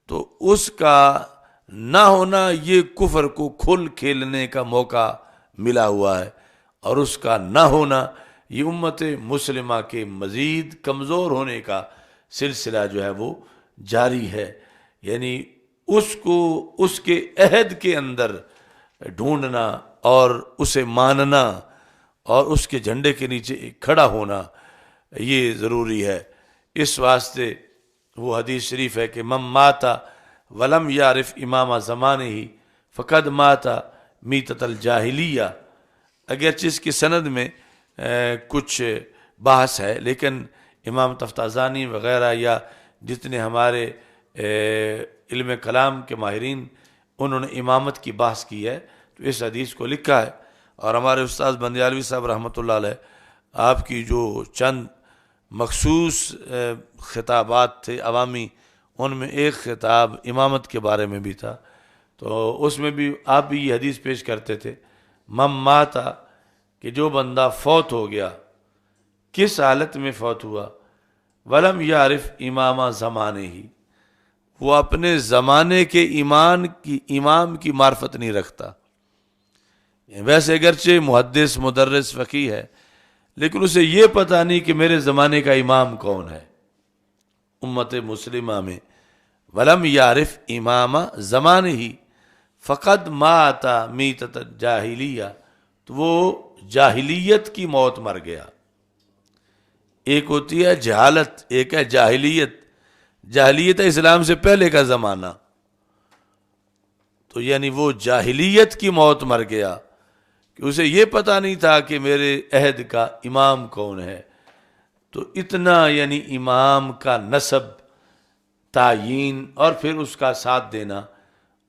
تو اس کا نہ ہونا یہ کفر کو کھل کھیلنے کا موقع ملا ہوا ہے. اور اس کا نہ ہونا یہ امت مسلمہ کے مزید کمزور ہونے کا سلسلہ جو ہے وہ جاری ہے. یعنی اس کو اس کے عہد کے اندر ڈھونڈنا اور اسے ماننا اور اس کے جھنڈے کے نیچے کھڑا ہونا یہ ضروری ہے۔ اس واسطے وہ حدیث شریف ہے کہ من مات ولم یعرف امام زمانہ ہی فقد مات میتۃ الجاہلیہ۔ اگرچہ اس کی سند میں کچھ بحث ہے، لیکن امام تفتازانی وغیرہ یا جتنے ہمارے علم کلام کے ماہرین انہوں نے امامت کی بحث کی ہے تو اس حدیث کو لکھا ہے۔ اور ہمارے استاد بندیالوی صاحب رحمۃ اللہ علیہ آپ کی جو چند مخصوص خطابات تھے عوامی، ان میں ایک خطاب امامت کے بارے میں بھی تھا، تو اس میں بھی آپ بھی یہ حدیث پیش کرتے تھے من مات، کہ جو بندہ فوت ہو گیا، کس حالت میں فوت ہوا؟ ولم یعرف امام زمانے ہی، وہ اپنے زمانے کے امام کی معرفت نہیں رکھتا۔ ویسے اگرچہ محدث مدرس فقیہ ہے، لیکن اسے یہ پتہ نہیں کہ میرے زمانے کا امام کون ہے امت مسلمہ میں۔ ولم یعرف امام زمانے ہی فقد مات میتۃ الجاہلیہ، تو وہ جاہلیت کی موت مر گیا۔ ایک ہوتی ہے جہالت، ایک ہے جاہلیت۔ جاہلیت ہے اسلام سے پہلے کا زمانہ، تو یعنی وہ جاہلیت کی موت مر گیا کہ اسے یہ پتہ نہیں تھا کہ میرے عہد کا امام کون ہے۔ تو اتنا یعنی امام کا نسب تعیین اور پھر اس کا ساتھ دینا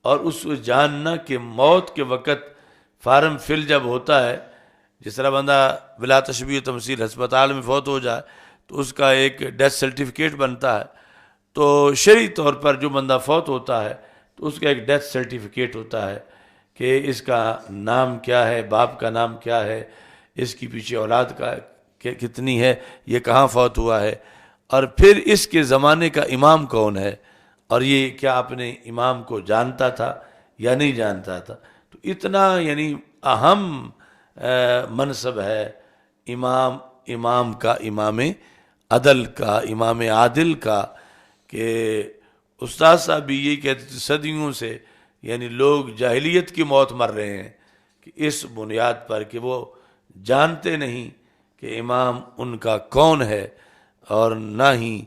اور اس کو جاننا کہ موت کے وقت فارم فل جب ہوتا ہے، جس طرح بندہ بلا تشبیہ تمثیل ہسپتال میں فوت ہو جائے تو اس کا ایک ڈیتھ سرٹیفکیٹ بنتا ہے، تو شرعی طور پر جو بندہ فوت ہوتا ہے تو اس کا ایک ڈیتھ سرٹیفکیٹ ہوتا ہے کہ اس کا نام کیا ہے، باپ کا نام کیا ہے، اس کی پیچھے اولاد کا کتنی ہے، یہ کہاں فوت ہوا ہے، اور پھر اس کے زمانے کا امام کون ہے، اور یہ کیا اپنے امام کو جانتا تھا یا نہیں جانتا تھا۔ تو اتنا یعنی اہم منصب ہے امام کا، امام عدل کا، امام عادل کا، کہ استاد صاحب بھی یہی کہتے تھے صدیوں سے یعنی لوگ جاہلیت کی موت مر رہے ہیں کہ اس بنیاد پر کہ وہ جانتے نہیں کہ امام ان کا کون ہے، اور نہ ہی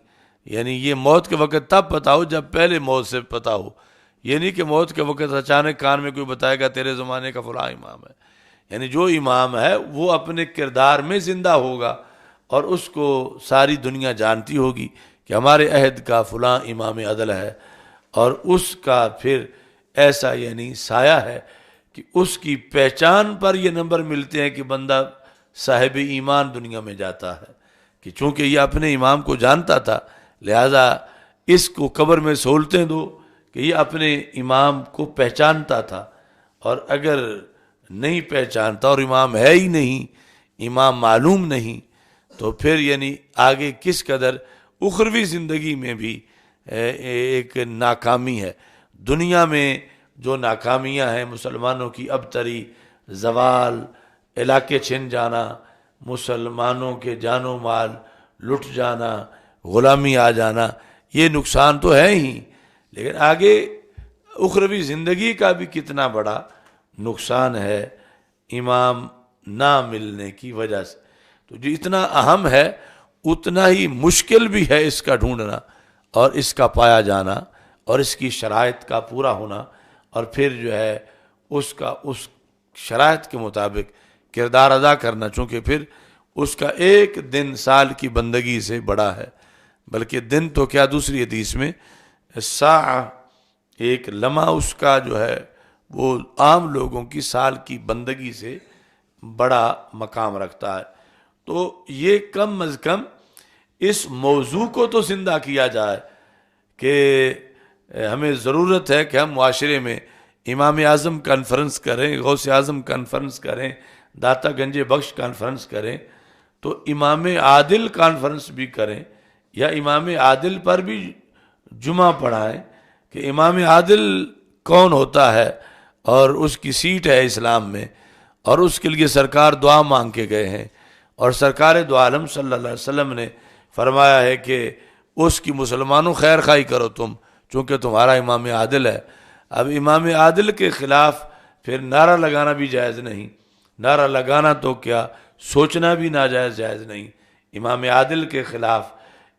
یعنی یہ موت کے وقت تب پتہ ہو جب پہلے موت سے پتہ ہو، یہ نہیں کہ موت کے وقت اچانک کان میں کوئی بتائے گا تیرے زمانے کا فلاں امام ہے۔ یعنی جو امام ہے وہ اپنے کردار میں زندہ ہوگا اور اس کو ساری دنیا جانتی ہوگی کہ ہمارے عہد کا فلاں امام عدل ہے، اور اس کا پھر ایسا یعنی سایہ ہے کہ اس کی پہچان پر یہ نمبر ملتے ہیں کہ بندہ صاحب ایمان دنیا میں جاتا ہے، کہ چونکہ یہ اپنے امام کو جانتا تھا لہذا اس کو قبر میں سہولتیں دو کہ یہ اپنے امام کو پہچانتا تھا، اور اگر نہیں پہچانتا اور امام ہے ہی نہیں، امام معلوم نہیں، تو پھر یعنی آگے کس قدر اخروی زندگی میں بھی ایک ناکامی ہے۔ دنیا میں جو ناکامیاں ہیں مسلمانوں کی ابتری، زوال، علاقے چھن جانا، مسلمانوں کے جان و مال لٹ جانا، غلامی آ جانا، یہ نقصان تو ہے ہی، لیکن آگے اخروی زندگی کا بھی کتنا بڑا نقصان ہے امام نہ ملنے کی وجہ سے۔ تو جو اتنا اہم ہے اتنا ہی مشکل بھی ہے اس کا ڈھونڈنا اور اس کا پایا جانا اور اس کی شرائط کا پورا ہونا، اور پھر جو ہے اس کا اس شرائط کے مطابق کردار ادا کرنا، چونکہ پھر اس کا ایک دن سال کی بندگی سے بڑا ہے، بلکہ دن تو کیا، دوسری حدیث میں ساعہ، ایک لمحہ اس کا جو ہے وہ عام لوگوں کی سال کی بندگی سے بڑا مقام رکھتا ہے۔ تو یہ کم از کم اس موضوع کو تو زندہ کیا جائے کہ ہمیں ضرورت ہے کہ ہم معاشرے میں امام اعظم کانفرنس کریں، غوث اعظم کانفرنس کریں، داتا گنج بخش کانفرنس کریں، تو امام عادل کانفرنس بھی کریں، یا امام عادل پر بھی جمعہ پڑھائیں کہ امام عادل کون ہوتا ہے اور اس کی سیٹ ہے اسلام میں، اور اس کے لیے سرکار دعا مانگ کے گئے ہیں، اور سرکار دو عالم صلی اللہ علیہ وسلم نے فرمایا ہے کہ اس کی مسلمانوں خیر خواہی کرو تم، چونکہ تمہارا امام عادل ہے۔ اب امام عادل کے خلاف پھر نعرہ لگانا بھی جائز نہیں، نعرہ لگانا تو کیا سوچنا بھی ناجائز جائز نہیں، امام عادل کے خلاف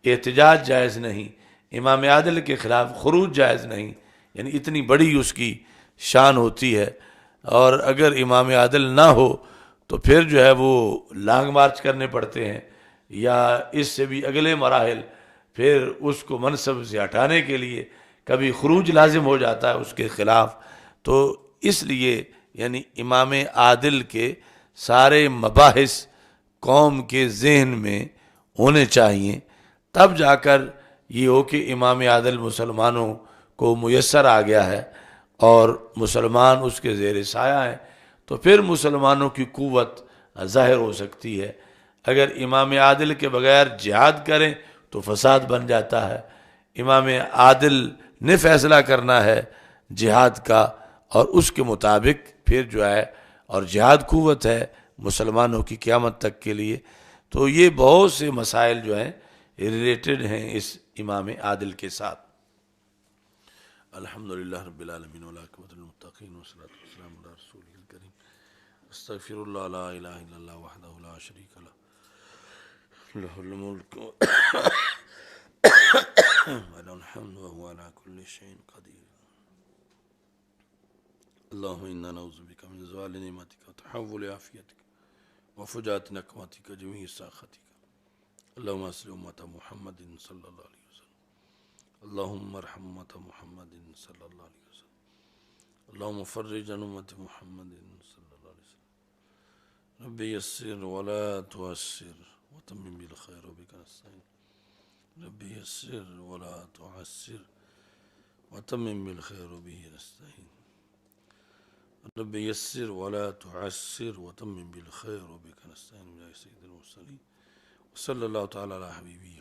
احتجاج جائز نہیں، امام عادل کے خلاف خروج جائز نہیں، یعنی اتنی بڑی اس کی شان ہوتی ہے۔ اور اگر امام عادل نہ ہو تو پھر جو ہے وہ لانگ مارچ کرنے پڑتے ہیں، یا اس سے بھی اگلے مراحل، پھر اس کو منصب سے ہٹانے کے لیے کبھی خروج لازم ہو جاتا ہے اس کے خلاف۔ تو اس لیے یعنی امام عادل کے سارے مباحث قوم کے ذہن میں ہونے چاہیے، تب جا کر یہ ہو کہ امام عادل مسلمانوں کو میسر آ گیا ہے اور مسلمان اس کے زیر سایہ ہیں، تو پھر مسلمانوں کی قوت ظاہر ہو سکتی ہے۔ اگر امام عادل کے بغیر جہاد کریں تو فساد بن جاتا ہے۔ امام عادل نے فیصلہ کرنا ہے جہاد کا، اور اس کے مطابق پھر جو ہے، اور جہاد قوت ہے مسلمانوں کی قیامت تک کے لیے۔ تو یہ بہت سے مسائل جو ہیں ریلیٹڈ ہیں اس امام عادل کے ساتھ۔ الحمدللہ رب العالمین والعاقبۃ للمتقین والصلاۃ والسلام علی رسولہ الکریم۔ استغفر اللہ لا الہ الا اللہ وحدہ لا شریک لہ لہ الملک وله الحمد وهو على كل شيء قدير۔ اللهم إنا نعوذ بك من زوال نعمتك وتحول عافيتك وفجاءة نقمتك جميع ساختك۔ اللهم صل أمة محمد صلى الله عليه وسلم، اللهم ارحم أمة محمد صلى الله عليه وسلم، اللهم فرج عن أمة محمد صلى الله عليه وسلم۔ رب يسر ولا تعسر وتمم بالخير وبك نستعين، رب يسر ولا تعسر وتمم بالخير وبه نستعين، رب يسر ولا تعسر وتمم بالخير وبك نستعين، يا سيد المرسلين، وصلى الله تعالى على حبيبه